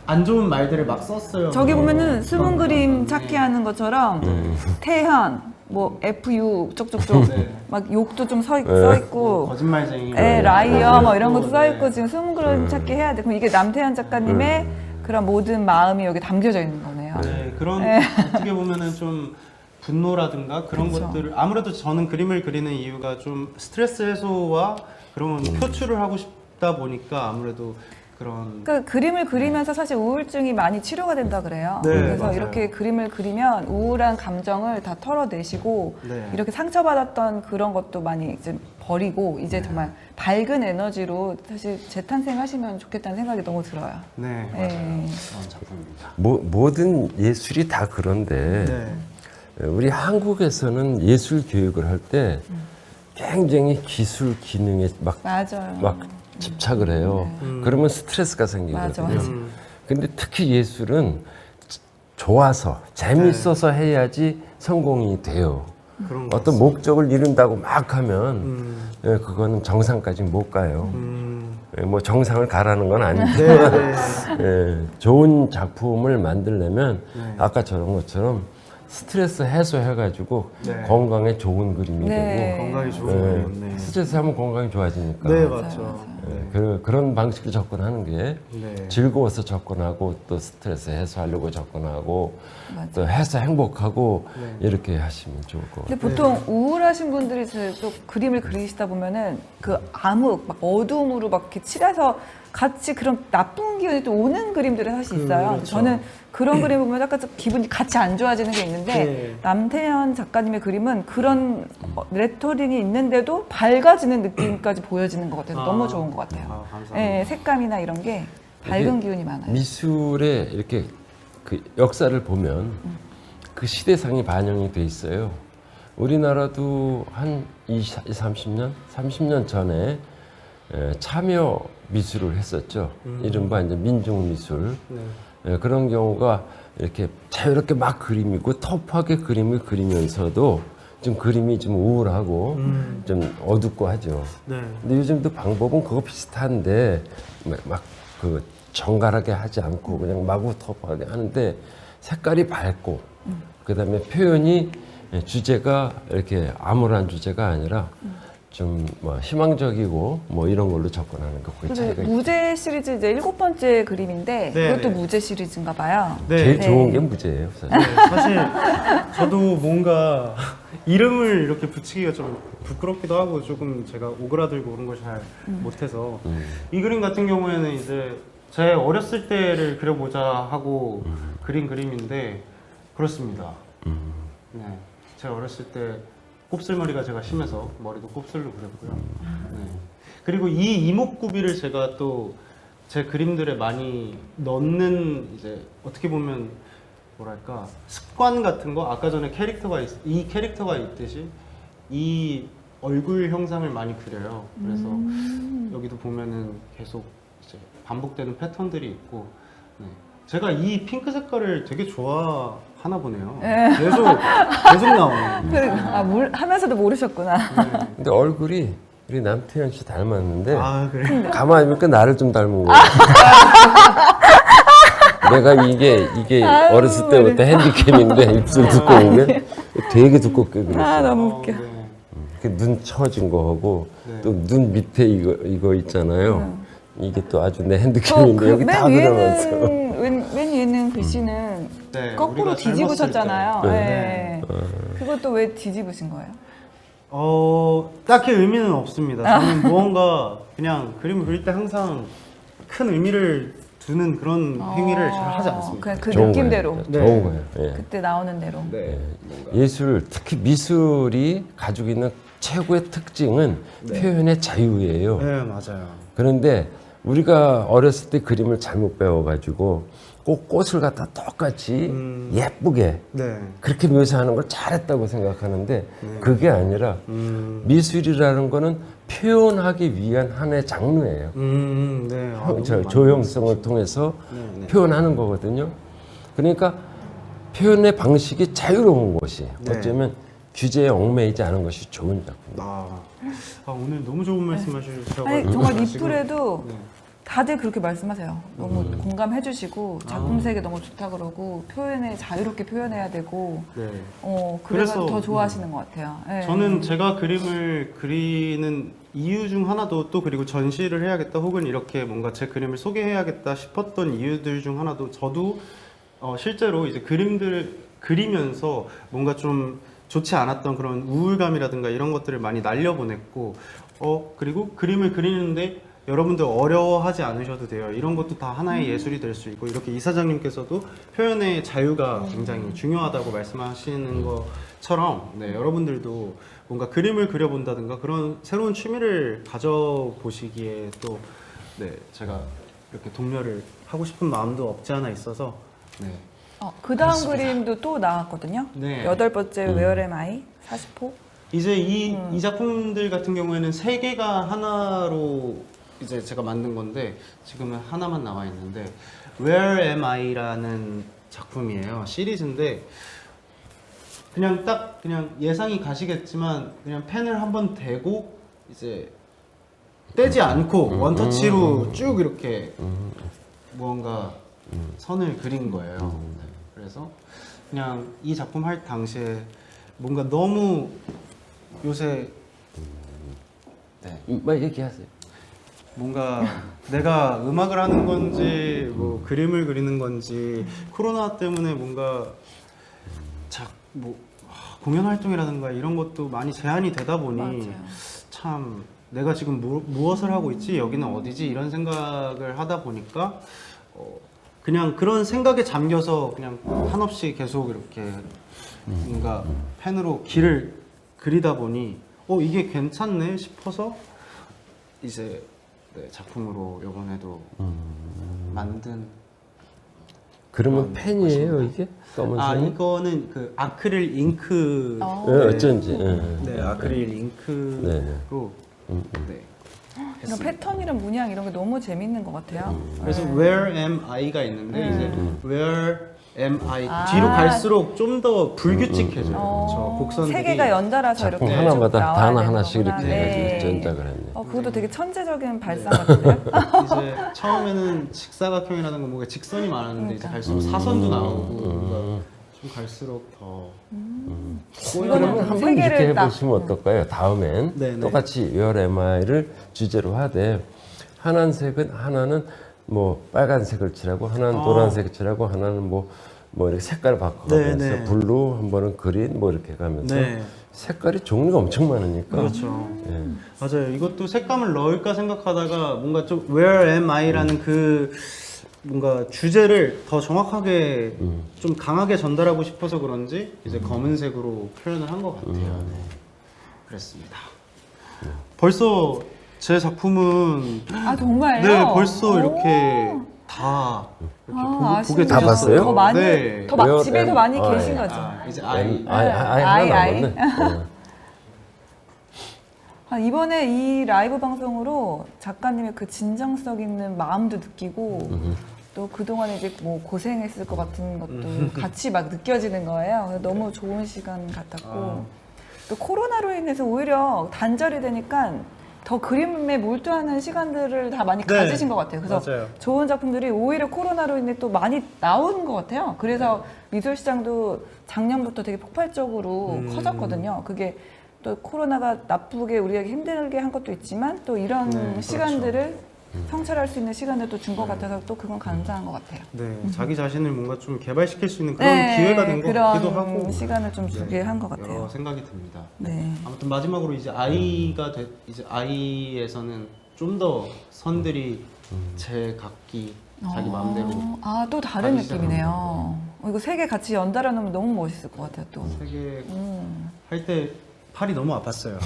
안 좋은 말들을 막 썼어요. 저기 보면은 숨은 그림 네. 찾기 하는 것처럼 태현, 뭐 FU 쪽쪽쪽 네. 막 욕도 좀 써 있고 거짓말쟁이, 라이어 뭐 이런 것도 네. 써 있고 지금 숨은 그림 찾기 해야 돼. 그럼 이게 남태현 작가님의 그런 모든 마음이 여기 담겨져 있는 거네요. 네, 그런 어떻게 보면은 좀 분노라든가 그런 그쵸. 것들을 아무래도 저는 그림을 그리는 이유가 좀 스트레스 해소와 그런 표출을 하고 싶다 보니까 아무래도 그런 그 그림을 그리면서 사실 우울증이 많이 치료가 된다 그래요. 네, 그래서 맞아요. 이렇게 그림을 그리면 우울한 감정을 다 털어내시고 네. 이렇게 상처받았던 그런 것도 많이 이제 버리고 이제 네. 정말 밝은 에너지로 사실 재탄생하시면 좋겠다는 생각이 너무 들어요. 네, 네. 맞아요. 그런 작품입니다. 모든 예술이 다 그런데 네. 우리 한국에서는 예술 교육을 할 때 굉장히 기술 기능에 맞아요. 막 집착을 해요. 그러면 스트레스가 생기거든요. 맞아. 근데 특히 예술은 좋아서 재밌어서 해야지 성공이 돼요. 그런 거 어떤 목적을 이룬다고 막 하면 음. 예, 그거는 정상까지 못 가요. 음. 예, 뭐 정상을 가라는 건 아닌데 네, 네. 예, 좋은 작품을 만들려면 네. 아까 저런 것처럼 스트레스 해소해가지고 네. 건강에 좋은 그림이 네. 건강이 좋은 되고 예, 그림. 네. 스트레스 하면 건강이 좋아지니까 네, 맞아요, 맞죠. 맞아요. 네. 그런 방식으로 접근하는 게 네. 즐거워서 접근하고 또 스트레스 해소하려고 접근하고 맞아요. 또 해서 행복하고 네. 이렇게 하시면 좋을 것 근데 같아요. 보통 우울하신 분들이 또 그림을 그리시다 보면은 그 암흑, 막 어두움으로 막 이렇게 칠해서 같이 그런 나쁜 기운이 또 오는 그림들이 사실 있어요. 그렇죠. 저는 그런 그림 보면 약간 좀 기분이 같이 안 좋아지는 게 있는데 네. 남태현 작가님의 그림은 그런 레터링이 있는데도 밝아지는 느낌까지 보여지는 것 같아서 너무 좋은 것 같아요. 아, 감사합니다. 예, 색감이나 이런 게 밝은 기운이 많아요. 미술의 이렇게 그 역사를 보면 그 시대상이 반영이 돼 있어요. 우리나라도 한 30년? 30년 전에 참여 미술을 했었죠. 이른바 이제 민중미술. 네. 그런 경우가 이렇게 자유롭게 막 그림이고 터프하게 그림을 그리면서도 좀 그림이 좀 우울하고 좀 어둡고 하죠. 네. 근데 요즘도 방법은 그거 비슷한데 막 그 정갈하게 하지 않고 그냥 마구 터프하게 하는데 색깔이 밝고 그다음에 표현이 주제가 이렇게 암울한 주제가 아니라 좀 뭐 희망적이고 뭐 이런 걸로 접근하는 거 그게 차이가 그리고 있죠. 무제 시리즈 이제 7번째 그림인데 네, 그것도 네. 무제 시리즈인가 봐요. 네. 제일 네. 좋은 게 무제예요. 사실. 네, 사실 저도 뭔가 이름을 이렇게 붙이기가 좀 부끄럽기도 하고 조금 제가 오그라들고 그런 걸 잘 못해서 이 그림 같은 경우에는 이제 제 어렸을 때를 그려보자 하고 그린 그림인데 그렇습니다. 네, 제가 어렸을 때 곱슬머리가 제가 심해서 머리도 곱슬로 그렸고요. 네. 그리고 이 이목구비를 제가 또 제 그림들에 많이 넣는 이제 어떻게 보면 뭐랄까 습관 같은 거 아까 전에 이 캐릭터가 있듯이 이 얼굴 형상을 많이 그려요. 그래서 여기도 보면은 계속 이제 반복되는 패턴들이 있고 네. 제가 이 핑크 색깔을 되게 좋아하나 보네요. 계속 나오네요. 하면서도 모르셨구나. 근데 얼굴이 우리 남태현 씨 닮았는데 아 그래? 가만히 보니까 나를 좀 닮은 거야. 내가 이게 어렸을 때부터 핸디캡인데 입술 두꺼운 게 되게 두껍게 그렸어. 아, 너무 웃겨. 네. 눈 처진 거 하고 네. 또 눈 밑에 이거 있잖아요. 이게 또 아주 내 핸디캡인데 그 여기 다 맨 그려놨어. 위에는 맨 위에는 글씨는 네, 거꾸로 우리가 뒤집으셨잖아요. 젊었을 때. 네. 그것도 왜 뒤집으신 거예요? 딱히 의미는 없습니다. 저는 무언가 그냥 그림을 그릴 때 항상 큰 의미를 두는 그런 행위를 잘 하지 않습니다. 그냥 그 좋은 느낌대로 거예요. 네. 좋은 거예요. 예. 그때 나오는 대로. 네. 예술, 특히 미술이 가지고 있는 최고의 특징은 표현의 자유예요. 네, 맞아요. 그런데 우리가 어렸을 때 그림을 잘못 배워가지고 꼭 꽃을 갖다 똑같이 예쁘게 네. 그렇게 묘사하는 걸 잘했다고 생각하는데 그게 아니라 미술이라는 거는 표현하기 위한 하나의 장르예요. 네. 아, 너무 조형성을 통해서 네. 표현하는 거거든요. 그러니까 표현의 방식이 자유로운 것이 네. 어쩌면 규제에 얽매이지 않은 것이 좋은 작품. 오늘 너무 좋은 말씀 하셔서 아니 정말 리플에도 네. 다들 그렇게 말씀하세요. 너무 공감해 주시고 작품 세계 너무 좋다 그러고 표현에 자유롭게 표현해야 되고 네. 그래서 그래서, 더 좋아하시는 것 같아요. 네. 저는 제가 그림을 그리는 이유 중 하나도 또 그리고 전시를 해야겠다 혹은 이렇게 뭔가 제 그림을 소개해야겠다 싶었던 이유들 중 하나도 저도 실제로 이제 그림들을 그리면서 뭔가 좀 좋지 않았던 그런 우울감이라든가 이런 것들을 많이 날려보냈고 그리고 그림을 그리는데 여러분들 어려워하지 않으셔도 돼요. 이런 것도 다 하나의 예술이 될 수 있고 이렇게 이사장님께서도 표현의 자유가 굉장히 중요하다고 말씀하시는 것처럼 네, 여러분들도 뭔가 그림을 그려본다든가 그런 새로운 취미를 가져보시기에 또 네, 제가 이렇게 독려를 하고 싶은 마음도 없지 않아 있어서 네. 그 다음 그림도 또 나왔거든요. 네. 8번째 Where Am I? 40호. 이제 이 작품들 같은 경우에는 세 개가 하나로 이제 제가 만든 건데 지금은 하나만 나와 있는데 Where Am I라는 작품이에요. 시리즈인데 그냥 딱 그냥 예상이 가시겠지만 그냥 펜을 한번 대고 이제 떼지 않고 원터치로 쭉 이렇게 무언가 선을 그린 거예요. 네. 그래서 그냥 이 작품 할 당시에 뭔가 너무 요새 뭐 얘기하세요. 뭔가 내가 음악을 하는 건지 뭐 그림을 그리는 건지 코로나 때문에 뭔가 공연 활동이라든가 이런 것도 많이 제한이 되다 보니 맞아요. 참 내가 지금 무엇을 하고 있지 여기는 어디지 이런 생각을 하다 보니까 그냥 그런 생각에 잠겨서 그냥 한없이 계속 이렇게 뭔가 펜으로 길을 그리다 보니 이게 괜찮네 싶어서 이제 네, 작품으로 이번에도 만든 그러면 펜이에요 이게? 검은색이? 이거는 그 아크릴 잉크 어쩐지. 네, 아크릴 잉크로 네. 이런 패턴이랑 문양 이런 게 너무 재밌는 것 같아요. 그래서 네. Where am I가 있는데 이제 Where am I 뒤로 갈수록 좀 더 불규칙해져요. 저 곡선들이 세 개가 연달아서 작품 이렇게 하나마다 쭉 나와야 단어 되는 하나씩 거구나. 이렇게 해가지고 전작을 했네. 그것도 되게 천재적인 발상 같은데요? 이제 처음에는 직사각형이라는 건 뭔가 직선이 많았는데 이제 갈수록 사선도 나오고 뭔가 좀 갈수록 더 그러면 세 한번 개를 이렇게 딱- 해보시면 어떨까요? 다음엔 네네. 똑같이 Where am I를 주제로 하되 하나는 뭐 빨간색을 칠하고 하나는 노란색을 칠하고 하나는 뭐 이렇게 색깔을 바꿔가면서 네네. 블루 한 번은 그린 뭐 이렇게 가면서 네. 색깔이 종류가 엄청 많으니까 그렇죠. 예. 맞아요. 이것도 색감을 넣을까 생각하다가 뭔가 좀 Where am I라는 그 뭔가 주제를 더 정확하게 좀 강하게 전달하고 싶어서 그런지 이제 검은색으로 표현을 한 것 같아요. 네. 그랬습니다. 벌써 제 작품은 정말요? 네 벌써 오. 이렇게 다 이렇게 보게 아쉽네요. 되셨어요. 봤어요? 더 많이, 네. 집에 더 많이 계신 거죠? 이제 아이 아이. 하나 남았네. 이번에 이 라이브 방송으로 작가님의 그 진정성 있는 마음도 느끼고 또 그동안에 이제 뭐 고생했을 것 같은 것도 같이 막 느껴지는 거예요. 그래서 너무 좋은 시간 같았고 또 코로나로 인해서 오히려 단절이 되니까 더 그림에 몰두하는 시간들을 다 많이 네. 가지신 것 같아요. 그래서 맞아요. 좋은 작품들이 오히려 코로나로 인해 또 많이 나오는 것 같아요. 그래서 미술 시장도 작년부터 되게 폭발적으로 커졌거든요. 그게 또 코로나가 나쁘게 우리에게 힘들게 한 것도 있지만 또 이런 네, 시간들을 성찰할 수 있는 시간을 또 준 것 같아서 또 그건 감사한 것 같아요. 네, 자기 자신을 뭔가 좀 개발시킬 수 있는 그런 기회가 된 것 같기도 그런 하고 시간을 좀 주게 한 것 여러 같아요. 생각이 듭니다. 네. 아무튼 마지막으로 이제 이제 아이에서는 좀 더 선들이 제 각기 자기 마음대로 또 다른 가기 느낌이네요. 이거 세 개 같이 연달아 놓으면 너무 멋있을 것 같아요, 또. 세개 할 때 팔이 너무 아팠어요.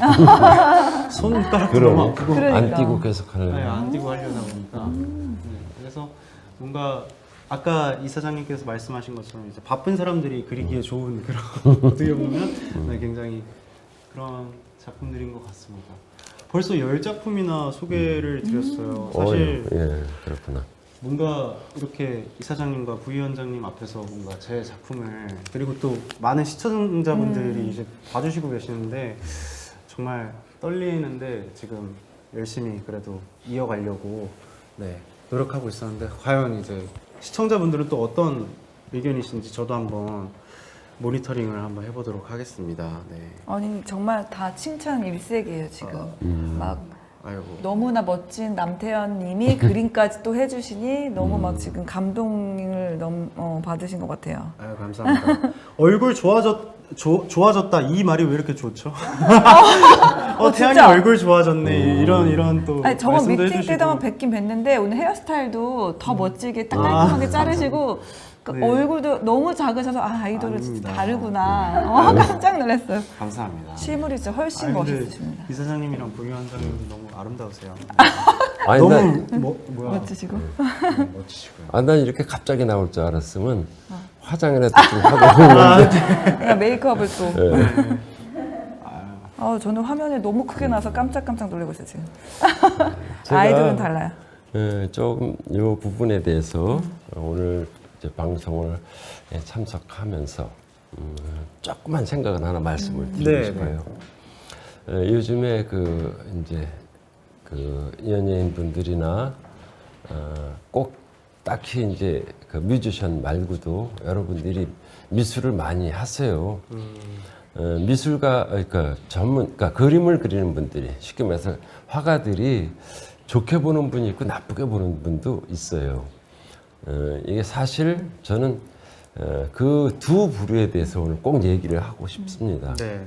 손가락도 그러네. 너무 아프고 그러니까. 안 뛰고 계속 하려고. 안 뛰고 하려다 보니까 그래서 뭔가 아까 이사장님께서 말씀하신 것처럼 이제 바쁜 사람들이 그리기에 좋은 그런 어떻게 보면 네, 굉장히 그런 작품들인 것 같습니다. 벌써 10작품이나 소개를 드렸어요. 사실 예, 그렇구나. 뭔가 이렇게 이사장님과 부위원장님 앞에서 뭔가 제 작품을 그리고 또 많은 시청자분들이 이제 봐주시고 계시는데 정말 떨리는데 지금 열심히 그래도 이어가려고 네, 노력하고 있었는데 과연 이제 시청자분들은 또 어떤 의견이신지 저도 한번 모니터링을 한번 해보도록 하겠습니다. 네. 아니 정말 다 칭찬 일색이에요 지금. 막 아이고. 너무나 멋진 남태현님이 그림까지 또 해주시니 너무 막 지금 감동을 받으신 것 같아요. 아유 감사합니다. 얼굴 좋아졌다 이 말이 왜 이렇게 좋죠? 태양이 진짜. 얼굴 좋아졌네 이런 또 아니 저번 말씀도 미팅 해주시고. 때도 한번 뵙긴 뵀는데 오늘 헤어스타일도 더 멋지게 딱 깔끔하게 자르시고 그 네. 얼굴도 너무 작으셔서 아이돌은 진짜 아닙니다. 다르구나. 깜짝 놀랐어요. 감사합니다. 실물이 진짜 훨씬 아니, 근데 멋있으십니다. 이사장님이랑 부위원장님도 너무 아름다우세요. 아니, 너무 뭐야 멋지시고. 멋지시고요. 난 이렇게 갑자기 나올 줄 알았으면 화장이라도 좀 하고 오는데. 그러니까 메이크업을 또. 예. 저는 화면에 너무 크게 나서 깜짝 놀라고 있어요 지금. 제가 아이돌은 달라요. 조금 이 부분에 대해서 오늘 이제 방송을 참석하면서 조그만 생각을 하나 말씀을 드리고 네, 싶어요. 요즘에 이제 연예인분들이나 꼭 딱히 이제 뮤지션 말고도 여러분들이 미술을 많이 하세요. 미술가 그러니까 그러니까 그림을 그리는 분들이 쉽게 말해서 화가들이 좋게 보는 분이 있고 나쁘게 보는 분도 있어요. 이게 사실 저는 그 두 부류에 대해서 오늘 꼭 얘기를 하고 싶습니다. 네.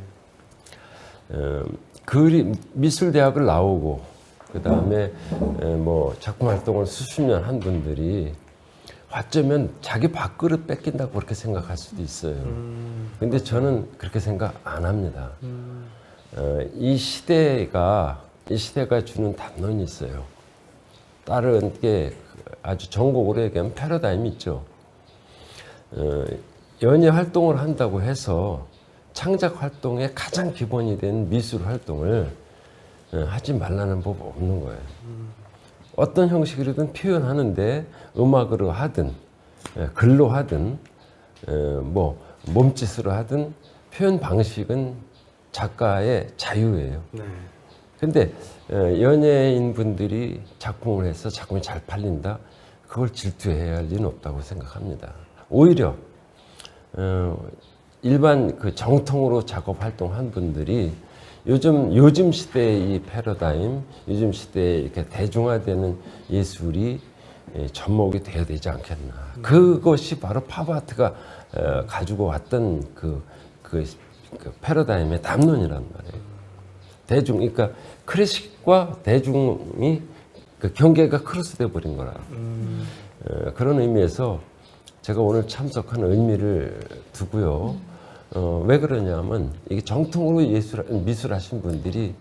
미술 대학을 나오고 그 다음에 뭐 작품 활동을 수십 년 한 분들이 어쩌면 자기 밥그릇 뺏긴다고 그렇게 생각할 수도 있어요. 근데 저는 그렇게 생각 안 합니다. 이 시대가 주는 담론이 있어요. 다른 게 아주 전국으로 얘기하면 패러다임이 있죠. 연예 활동을 한다고 해서 창작 활동의 가장 기본이 된 미술 활동을 하지 말라는 법 없는 거예요. 어떤 형식으로든 표현하는데 음악으로 하든 글로 하든 뭐 몸짓으로 하든 표현 방식은 작가의 자유예요. 네. 근데 연예인 분들이 작품을 해서 작품이 잘 팔린다? 그걸 질투해야 할 일은 없다고 생각합니다. 오히려 일반 정통으로 작업 활동한 분들이 요즘 시대의 이 패러다임, 요즘 시대에 이렇게 대중화되는 예술이 접목이 돼야 되지 않겠나. 그것이 바로 팝아트가 가지고 왔던 그 패러다임의 담론이란 말이에요. 그러니까 클래식과 대중이 경계가 크로스돼 버린 거라. 그런 의미에서 제가 오늘 참석한 의미를 두고요. 왜 그러냐면 이게 정통으로 미술하신 분들이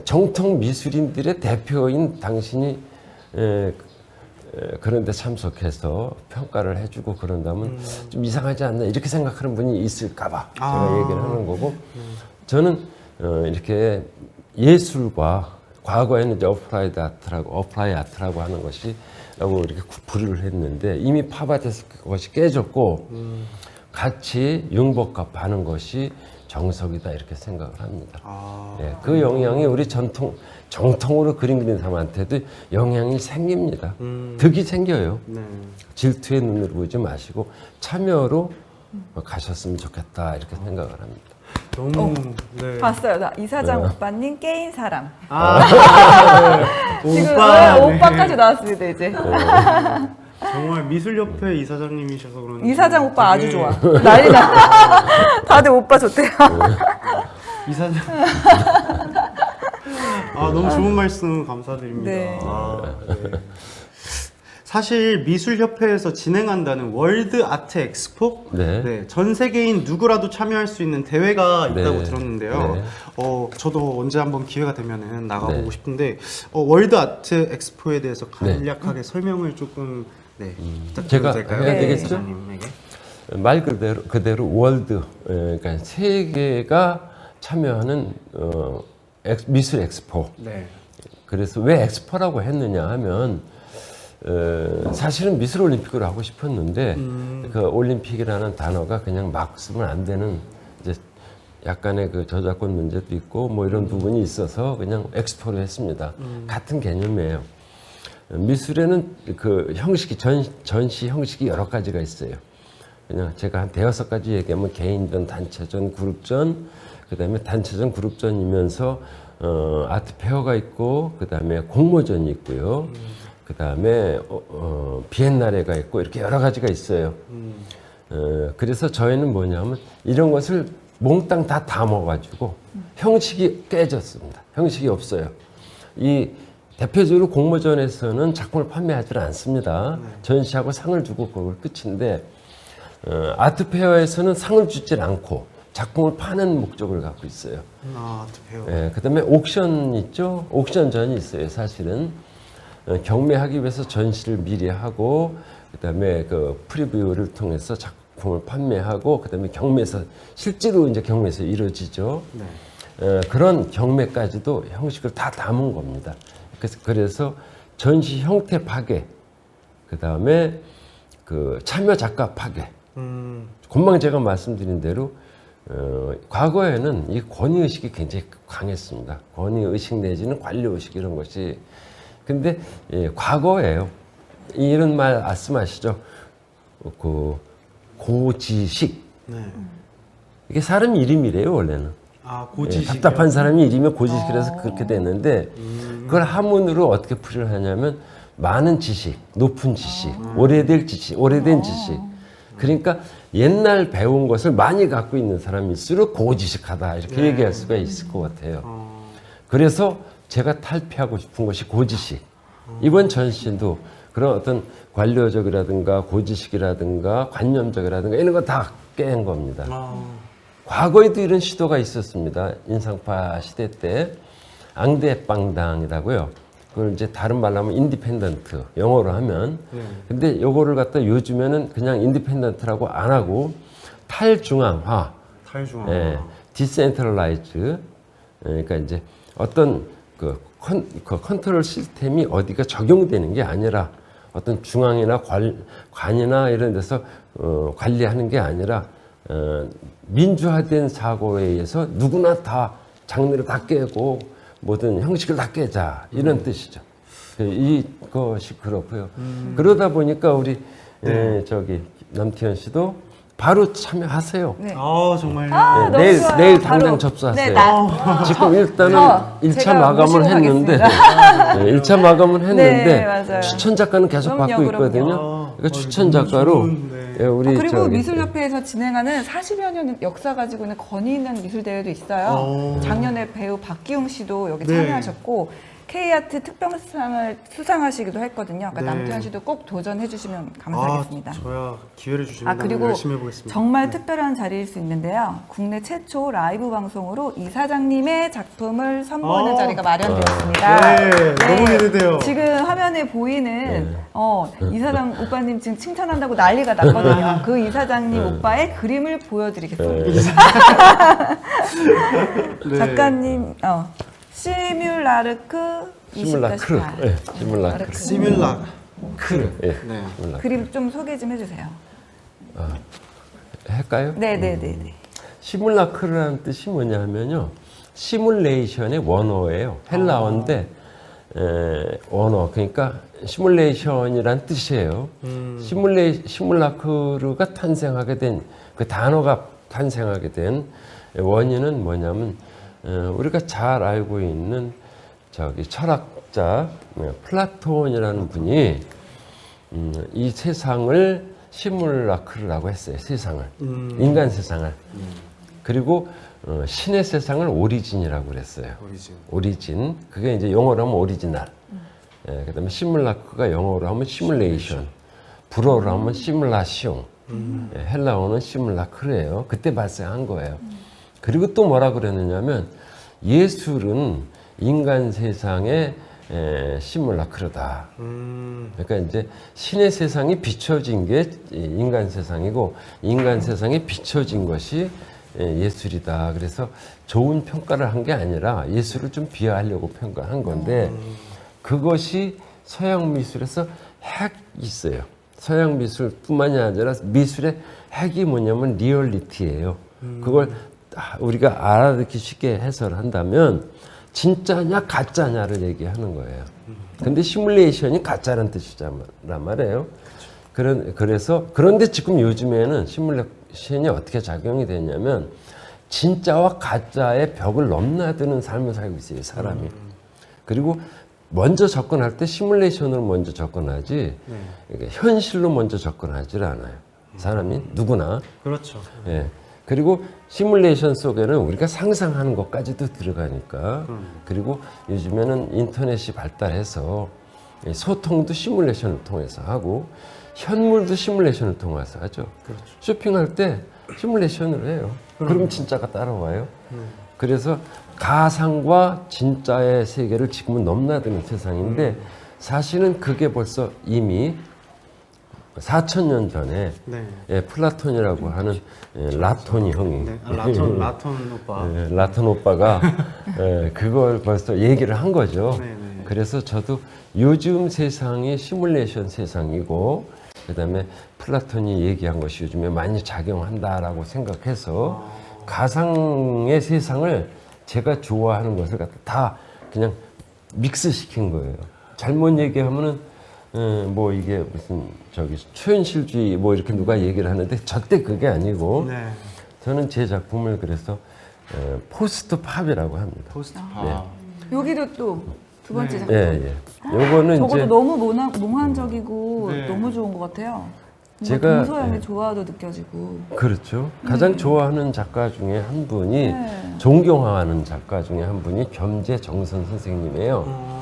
정통 미술인들의 대표인 당신이 그런데 참석해서 평가를 해주고 그런다면 좀 이상하지 않나 이렇게 생각하는 분이 있을까봐 제가 얘기를 하는 거고 저는 이렇게 예술과 과거에는 이제 어플라이 아트라고 하는 것이 라고 이렇게 부류를 했는데 이미 팝아트에서 그것이 깨졌고 같이 융복합하는 것이 정석이다 이렇게 생각을 합니다. 예, 그 영향이 우리 정통으로 그림 그리는 사람한테도 영향이 생깁니다. 득이 생겨요. 네. 질투의 눈으로 보지 마시고 참여로 가셨으면 좋겠다 이렇게 생각을 합니다. 너무 네. 봤어요. 나 이사장 오빠님 깨인 사람. 네. 지금 오빠 네. 오빠까지 나왔습니다 이제. 정말 미술협회 이사장님이셔서 그런지 이사장 오빠 아주 되게 좋아. 난리 나. 다들 오빠 좋대요. 이사장 너무 좋은 말씀 감사드립니다. 네. 네. 사실 미술협회에서 진행한다는 월드 아트 엑스포 네. 전 세계인 누구라도 참여할 수 있는 대회가 있다고 네. 들었는데요. 네. 저도 언제 한번 기회가 되면은 나가보고 네. 싶은데 월드 아트 엑스포에 대해서 간략하게 설명을 조금 네. 제가 될까요? 해야 네. 되겠죠? 사장님에게. 말 그대로 월드, 그러니까 세계가 참여하는 미술 엑스포. 네. 그래서 왜 엑스포라고 했느냐 하면 사실은 미술 올림픽으로 하고 싶었는데 그 올림픽이라는 단어가 그냥 막 쓰면 안 되는 이제 약간의 그 저작권 문제도 있고 뭐 이런 부분이 있어서 그냥 엑스포로 했습니다. 같은 개념이에요. 미술에는 그 형식이 전시 형식이 여러 가지가 있어요. 그냥 제가 한 대여섯 가지 얘기하면 개인전, 단체전, 그룹전, 그다음에 단체전, 그룹전이면서 아트 페어가 있고 그다음에 공모전이 있고요. 그다음에 비엔나레가 있고 이렇게 여러 가지가 있어요. 그래서 저희는 뭐냐면 이런 것을 몽땅 다 담아가지고 형식이 깨졌습니다. 형식이 없어요. 이 대표적으로 공모전에서는 작품을 판매하지 않습니다. 전시하고 상을 주고 그걸 끝인데 아트 페어에서는 상을 주질 않고 작품을 파는 목적을 갖고 있어요. 아트페어. 예, 그다음에 옥션 있죠? 옥션전이 있어요. 사실은 경매하기 위해서 전시를 미리 하고 그다음에 그 프리뷰를 통해서 작품을 판매하고 그다음에 경매에서 실제로 이제 경매에서 이루어지죠. 네. 그런 경매까지도 형식을 다 담은 겁니다. 그래서 전시 형태 파괴, 그다음에 그 참여 작가 파괴. 금방 제가 말씀드린 대로 과거에는 이 권위의식이 굉장히 강했습니다. 권위의식 내지는 관료의식 이런 것이. 근데 과거예요. 이런 말 말씀하시죠. 그 고지식. 네. 이게 사람 이름이래요 원래는. 아, 고지식. 답답한 사람이 이름이 고지식이라서 그렇게 됐는데 그걸 한문으로 어떻게 풀이를 하냐면 많은 지식, 높은 지식, 오래된 지식. 그러니까 옛날 배운 것을 많이 갖고 있는 사람일수록 고지식하다 이렇게 얘기할 수가 있을 것 같아요. 그래서 제가 탈피하고 싶은 것이 고지식. 이번 전시도 그런 어떤 관료적이라든가 고지식이라든가 관념적이라든가 이런 거 다 깬 겁니다. 과거에도 이런 시도가 있었습니다. 인상파 시대 때 앙대빵당이라고요. 그걸 이제 다른 말로 하면 인디펜던트, 영어로 하면. 근데 요거를 갖다 요즘에는 그냥 인디펜던트라고 안 하고 탈중앙화, 탈중앙. 예, 디센트럴라이즈. 그러니까 이제 어떤 그 컨트롤 시스템이 어디가 적용되는 게 아니라 어떤 중앙이나 관이나 이런 데서 관리하는 게 아니라 민주화된 사고에 의해서 누구나 다 장르를 다 깨고 모든 형식을 다 깨자 이런 뜻이죠. 이것이 그렇고요. 그러다 보니까 우리 저기 남태현 씨도 바로 참여하세요. 네. 아, 정말요? 너무 내일 좋아요. 내일 바로. 당장 접수하세요. 네, 지금 일단은 일 1차 제가 마감을 모시고 했는데 가겠습니다. 1차 마감을 했는데 네, 맞아요. 추천 작가는 계속 그럼요, 받고 그럼요. 있거든요. 그러니까 추천 작가로 예, 우리 그리고 저기 미술협회에서 진행하는 40여 년 역사 가지고 있는 권위 있는 미술대회도 있어요. 작년에 배우 박기웅 씨도 여기 네. 참여하셨고 K아트 특별상을 수상하시기도 했거든요. 그러니까 네. 남태현 씨도 꼭 도전해 주시면 감사하겠습니다. 저야 기회를 주시면 그리고 열심히 해보겠습니다. 정말 특별한 자리일 수 있는데요. 국내 최초 라이브 방송으로 이사장님의 작품을 선보이는 자리가 마련되었습니다. 네, 너무 기대돼요. 지금 화면에 보이는 이사장 오빠님 지금 칭찬한다고 난리가 났거든요. 그 이사장님 오빠의 그림을 보여드리겠습니다. 네. 작가님, 시뮬라르크 20-8. 예, 시뮬라크르. 시뮬라크르. 예, 네. 시뮬라크르. 그림 좀 소개 좀 해주세요. 할까요? 네네네. 시뮬라크르라는 뜻이 뭐냐면요. 시뮬레이션의 원어예요. 헬라어인데 원어 그러니까 시뮬레이션이란 뜻이에요. 시뮬라크르가 탄생하게 된 그 단어가 탄생하게 된 원인은 뭐냐면 우리가 잘 알고 있는 저기 철학자 플라톤이라는 분이 이 세상을 시뮬라크르라고 했어요. 세상을 인간 세상을 그리고 신의 세상을 오리진이라고 그랬어요. 오리진 그게 이제 영어로 하면 오리지널. 그다음에 시뮬라크가 영어로 하면 시뮬레이션, 불어로 하면 시뮬라시옹. 헬라어는 시뮬라크르예요. 그때 발생한 거예요. 그리고 또 뭐라 그랬느냐면 예술은 인간 세상에 시뮬라크르다. 그러니까 이제 신의 세상이 비춰진 게 인간 세상이고 인간 세상에 비춰진 것이 예술이다. 그래서 좋은 평가를 한 게 아니라 예술을 좀 비하하려고 평가한 건데 그것이 서양 미술에서 핵이 있어요. 서양 미술뿐만이 아니라 미술의 핵이 뭐냐면 리얼리티예요. 그걸 우리가 알아듣기 쉽게 해설한다면 진짜냐 가짜냐를 얘기하는 거예요. 근데 시뮬레이션이 가짜라는 뜻이란 말이에요. 그래서 그런데 지금 요즘에는 시뮬레이션이 어떻게 작용이 되냐면 진짜와 가짜의 벽을 넘나드는 삶을 살고 있어요, 사람이. 그리고 먼저 접근할 때 시뮬레이션으로 먼저 접근하지 현실로 먼저 접근하지 않아요. 사람이 누구나. 그렇죠. 예. 그리고 시뮬레이션 속에는 우리가 상상하는 것까지도 들어가니까 그리고 요즘에는 인터넷이 발달해서 소통도 시뮬레이션을 통해서 하고 현물도 시뮬레이션을 통해서 하죠. 그렇죠. 쇼핑할 때 시뮬레이션을 해요. 그럼 진짜가 따라와요. 그래서 가상과 진짜의 세계를 지금은 넘나드는 세상인데 사실은 그게 벌써 이미 4,000년 전에 네. 플라톤이라고 하는 라톤이 형이 네. 라톤 오빠. 라톤 오빠가 그걸 벌써 얘기를 한 거죠. 네. 그래서 저도 요즘 세상이 시뮬레이션 세상이고 그다음에 플라톤이 얘기한 것이 요즘에 많이 작용한다라고 생각해서 가상의 세상을 제가 좋아하는 것을 갖다 다 그냥 믹스시킨 거예요. 잘못 얘기하면은 뭐 이게 무슨 저기 초현실주의 뭐 이렇게 누가 얘기를 하는데 절대 그게 아니고 네. 저는 제 작품을 그래서 포스트 팝이라고 합니다. 포스트. 여기도 또 두 번째 네. 작품. 예. 요거는 저것도 이제 너무 몽환적이고 네. 너무 좋은 것 같아요. 제가- 동서양의 예. 조화도 느껴지고. 그렇죠. 가장 좋아하는 작가 중에 한 분이 네. 존경하는 작가 중에 한 분이 겸재정선 선생님이에요.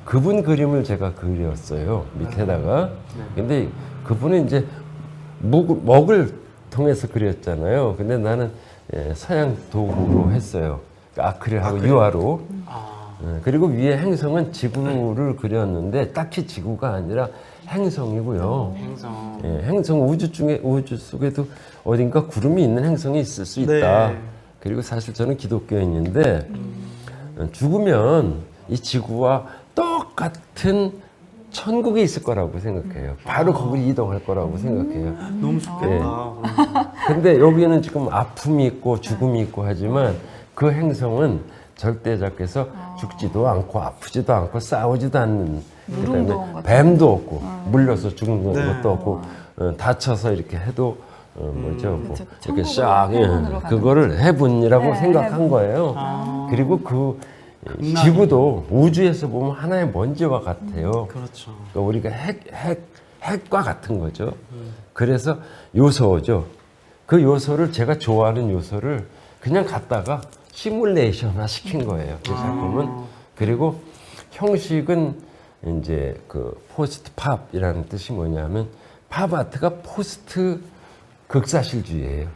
그분 그림을 제가 그렸어요. 밑에다가. 근데 그분은 이제 먹을 통해서 그렸잖아요. 근데 나는 서양 도구로 했어요. 아크릴하고 유화로. 그리고 위에 행성은 지구를 그렸는데 딱히 지구가 아니라 행성이고요. 행성. 행성 우주 속에도 어딘가 구름이 있는 행성이 있을 수 있다. 네. 그리고 사실 저는 기독교인인데 죽으면 이 지구와 똑같은 천국이 있을 거라고 생각해요. 바로 거기로 이동할 거라고 생각해요. 너무 좋겠다. 근데 여기는 지금 아픔이 있고 죽음이 있고 하지만 그 행성은 절대자께서 죽지도 않고 아프지도 않고 싸우지도 않는 무릉도원 그다음에 같은. 뱀도 없고 물려서 죽는 네. 것도 없고 다쳐서 이렇게 해도 뭐죠 뭐 그쵸. 이렇게 천국으로, 싹 해븐으로 가는 그거를 해분이라고 네, 생각한 해분. 거예요. 그리고 그 지구도 우주에서 보면 하나의 먼지와 같아요. 그렇죠. 그러니까 우리가 핵과 같은 거죠. 그래서 요소죠. 그 요소를 제가 좋아하는 요소를 그냥 갖다가 시뮬레이션화 시킨 거예요. 그 작품은. 그리고 형식은 이제 그 포스트 팝이라는 뜻이 뭐냐면 팝 아트가 포스트 극사실주의예요.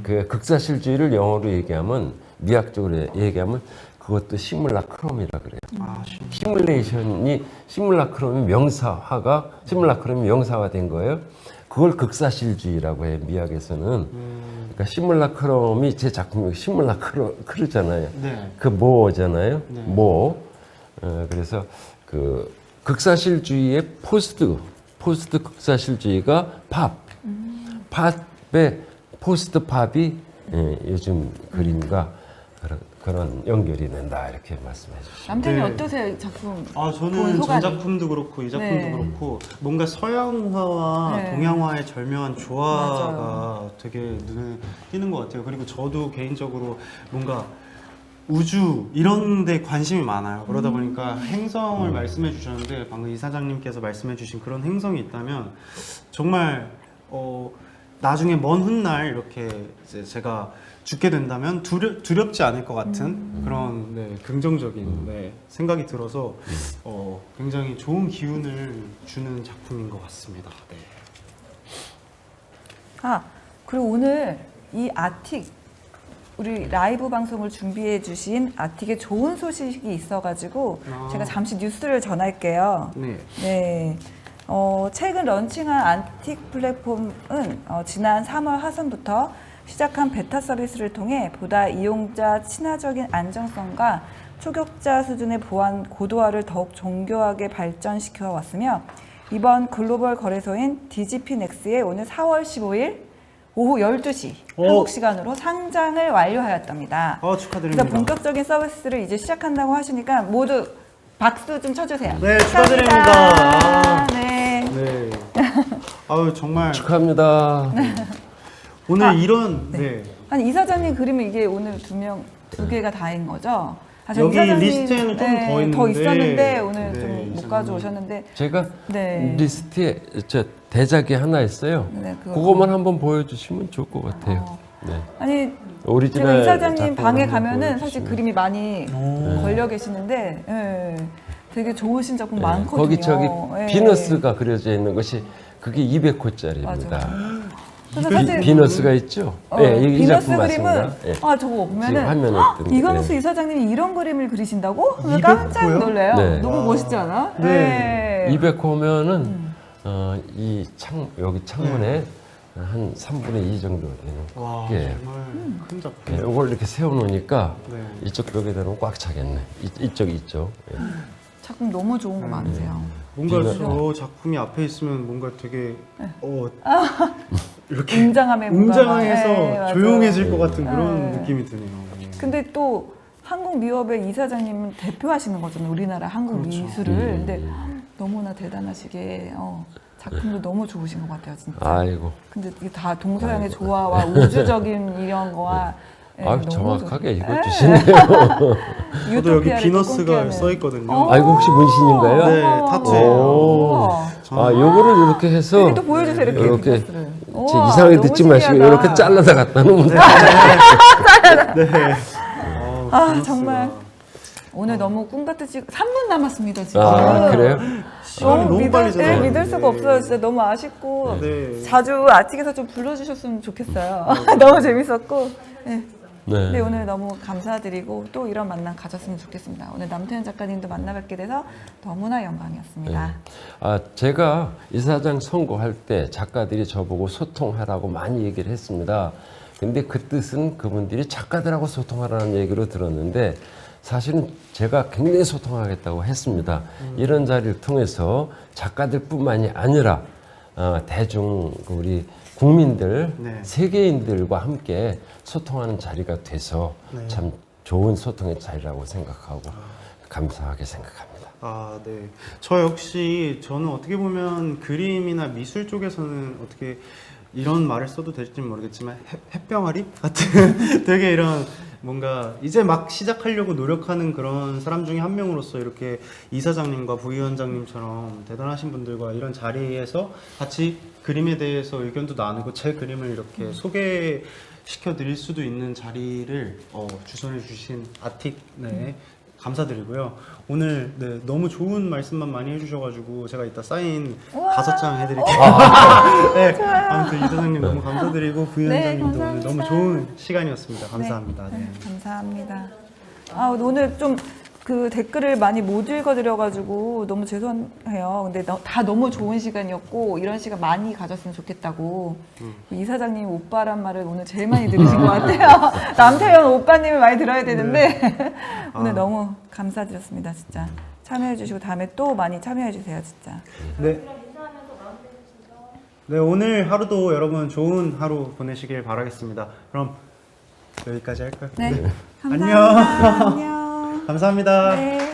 그 극사실주의를 영어로 얘기하면 미학적으로 얘기하면 그것도 시뮬라크럼이라 그래요. 시뮬라크럼이 명사화된 거예요. 그걸 극사실주의라고 해요. 미학에서는. 그러니까 시뮬라크럼이 제 작품이 시뮬라크르잖아요. 네. 그 모잖아요. 네. 모. 그래서 그 극사실주의의 포스트 극사실주의가 팝. 팝의 포스트 팝이 요즘 그림과 그런 연결이 된다 이렇게 말씀해 주시죠. 남편이 네. 어떠세요? 이 작품? 본 저는 소감이? 전 작품도 그렇고 이 작품도 네. 그렇고 뭔가 서양화와 네. 동양화의 절묘한 조화가 맞아요. 되게 눈에 띄는 것 같아요. 그리고 저도 개인적으로 뭔가 우주 이런 데 관심이 많아요. 그러다 보니까 행성을 말씀해 주셨는데 방금 이사장님께서 말씀해 주신 그런 행성이 있다면 정말 나중에 먼 훗날 이렇게 이제 제가 죽게 된다면 두렵지 않을 것 같은 그런 긍정적인 생각이 들어서 굉장히 좋은 기운을 주는 작품인 것 같습니다. 네. 그리고 오늘 이 아틱 우리 라이브 방송을 준비해 주신 아틱에 좋은 소식이 있어가지고 제가 잠시 뉴스를 전할게요. 네. 네. 최근 런칭한 아틱 플랫폼은 지난 3월 하순부터 시작한 베타 서비스를 통해 보다 이용자 친화적인 안정성과 초격자 수준의 보안 고도화를 더욱 정교하게 발전시켜 왔으며 이번 글로벌 거래소인 디지피넥스에 오늘 4월 15일 오후 12시 한국 시간으로 상장을 완료하였답니다. 축하드립니다. 그래서 본격적인 서비스를 이제 시작한다고 하시니까 모두 박수 좀 쳐주세요. 네, 축하드립니다. 축하드립니다. 네. 네. 아유, 정말 축하합니다. 오늘 이런 네. 아니 이사장님 그림은 이게 오늘 두 개가 다인 거죠? 저 여기 이사장님, 리스트에는 좀 더 있었는데 오늘 네, 좀 못 이사장님. 가져오셨는데 제가 네. 리스트에 저 대작이 하나 있어요. 네, 그것만 한번 보여주시면 좋을 것 같아요. 네. 아니 제가 오리지널 이사장님 작품을 방에 한번 가면은 보여주시면. 사실 그림이 많이 걸려 계시는데 되게 좋으신 작품 네, 많거든요. 거기 저기 예. 비너스가 그려져 있는 것이 그게 200호짜리입니다. 맞아. 그래서 사실 비너스가 있죠? 이 비너스 작품 그림은 맞습니다. 예. 저거 지금 보면은 화면에 뜨는 이광수 예. 이사장님이 이런 그림을 그리신다고? 200 깜짝 호요? 놀래요. 네. 너무 멋있지 않아? 네. 200호면은 이 여기 창문에 한 3분의 2 정도 되는 와, 예. 정말 큰 작품. 예, 이걸 이렇게 세워놓으니까 네. 이쪽 벽에 대면 꽉 차겠네. 이쪽. 예. 작품 너무 좋은 거 많으세요. 뭔가 비너- 저 작품이 앞에 있으면 뭔가 되게 이렇게 웅장함에 뭔가 막- 웅장해서 네, 맞아요. 조용해질 것 같은 그런 네. 느낌이 드네요. 근데 또 한국 미업의 이사장님은 대표하시는 거잖아요. 우리나라 한국 그렇죠. 미술을. 근데 너무나 대단하시게 작품도 너무 좋으신 것 같아요, 진짜. 아이고. 근데 이게 다 동서양의 조화와 우주적인 이런 거와 아유, 너무 정확하게 좋- 읽어주시네요. 저도 여기 유토피아를 비너스가 꿈꾸는. 써 있거든요. 아이고, 혹시 문신인가요? 네, 타투예요. 오. 우와. 요거를 이렇게 해서 여기 또 보여주세요, 이렇게. 이렇게 비너스를. 제 우와, 이상하게 너무 듣지 마시고 신기하다. 이렇게 잘라서 갖다 놓으면 돼요. 정말 오늘 너무 꿈 같으시고 3분 남았습니다, 지금. 그래요? 시간이 너무 빨리 지나가요. 믿을 수가 네. 없어요. 진짜 너무 아쉽고 네. 자주 아틱에서 좀 불러주셨으면 좋겠어요. 너무 재밌었고. 네. 네. 네, 오늘 너무 감사드리고 또 이런 만남 가졌으면 좋겠습니다. 오늘 남태현 작가님도 만나뵙게 돼서 너무나 영광이었습니다. 제가 이사장 선고할 때 작가들이 저보고 소통하라고 많이 얘기를 했습니다. 근데 그 뜻은 그분들이 작가들하고 소통하라는 얘기로 들었는데 사실은 제가 굉장히 소통하겠다고 했습니다. 이런 자리를 통해서 작가들뿐만이 아니라 대중 우리 국민들, 네. 세계인들과 함께 소통하는 자리가 돼서 네. 참 좋은 소통의 자리라고 생각하고 감사하게 생각합니다. 네. 저 역시 저는 어떻게 보면 그림이나 미술 쪽에서는 어떻게 이런 말을 써도 될지 모르겠지만 햇병아리 같은 되게 이런 뭔가 이제 막 시작하려고 노력하는 그런 사람 중에 한 명으로서 이렇게 이사장님과 부위원장님처럼 대단하신 분들과 이런 자리에서 같이 그림에 대해서 의견도 나누고 제 그림을 이렇게 소개시켜 드릴 수도 있는 자리를 주선해 주신 아틱 네. 감사드리고요. 오늘 네, 너무 좋은 말씀만 많이 해주셔가지고 제가 이따 사인 5장 해드릴게요. 네, 아무튼 이사장님 너무 감사드리고 부위원장님도 네, 오늘 너무 좋은 시간이었습니다. 감사합니다. 네. 감사합니다. 오늘 좀 그 댓글을 많이 못 읽어드려가지고 너무 죄송해요. 근데 다 너무 좋은 시간이었고 이런 시간 많이 가졌으면 좋겠다고 이 사장님 오빠란 말을 오늘 제일 많이 들으신 것 같아요. 남태현 오빠님을 많이 들어야 되는데 오늘 너무 감사드렸습니다. 진짜 참여해주시고 다음에 또 많이 참여해주세요. 진짜. 네. 네, 오늘 하루도 여러분 좋은 하루 보내시길 바라겠습니다. 그럼 여기까지 할까요? 네. 안녕. 감사합니다. 안녕. 감사합니다. 네.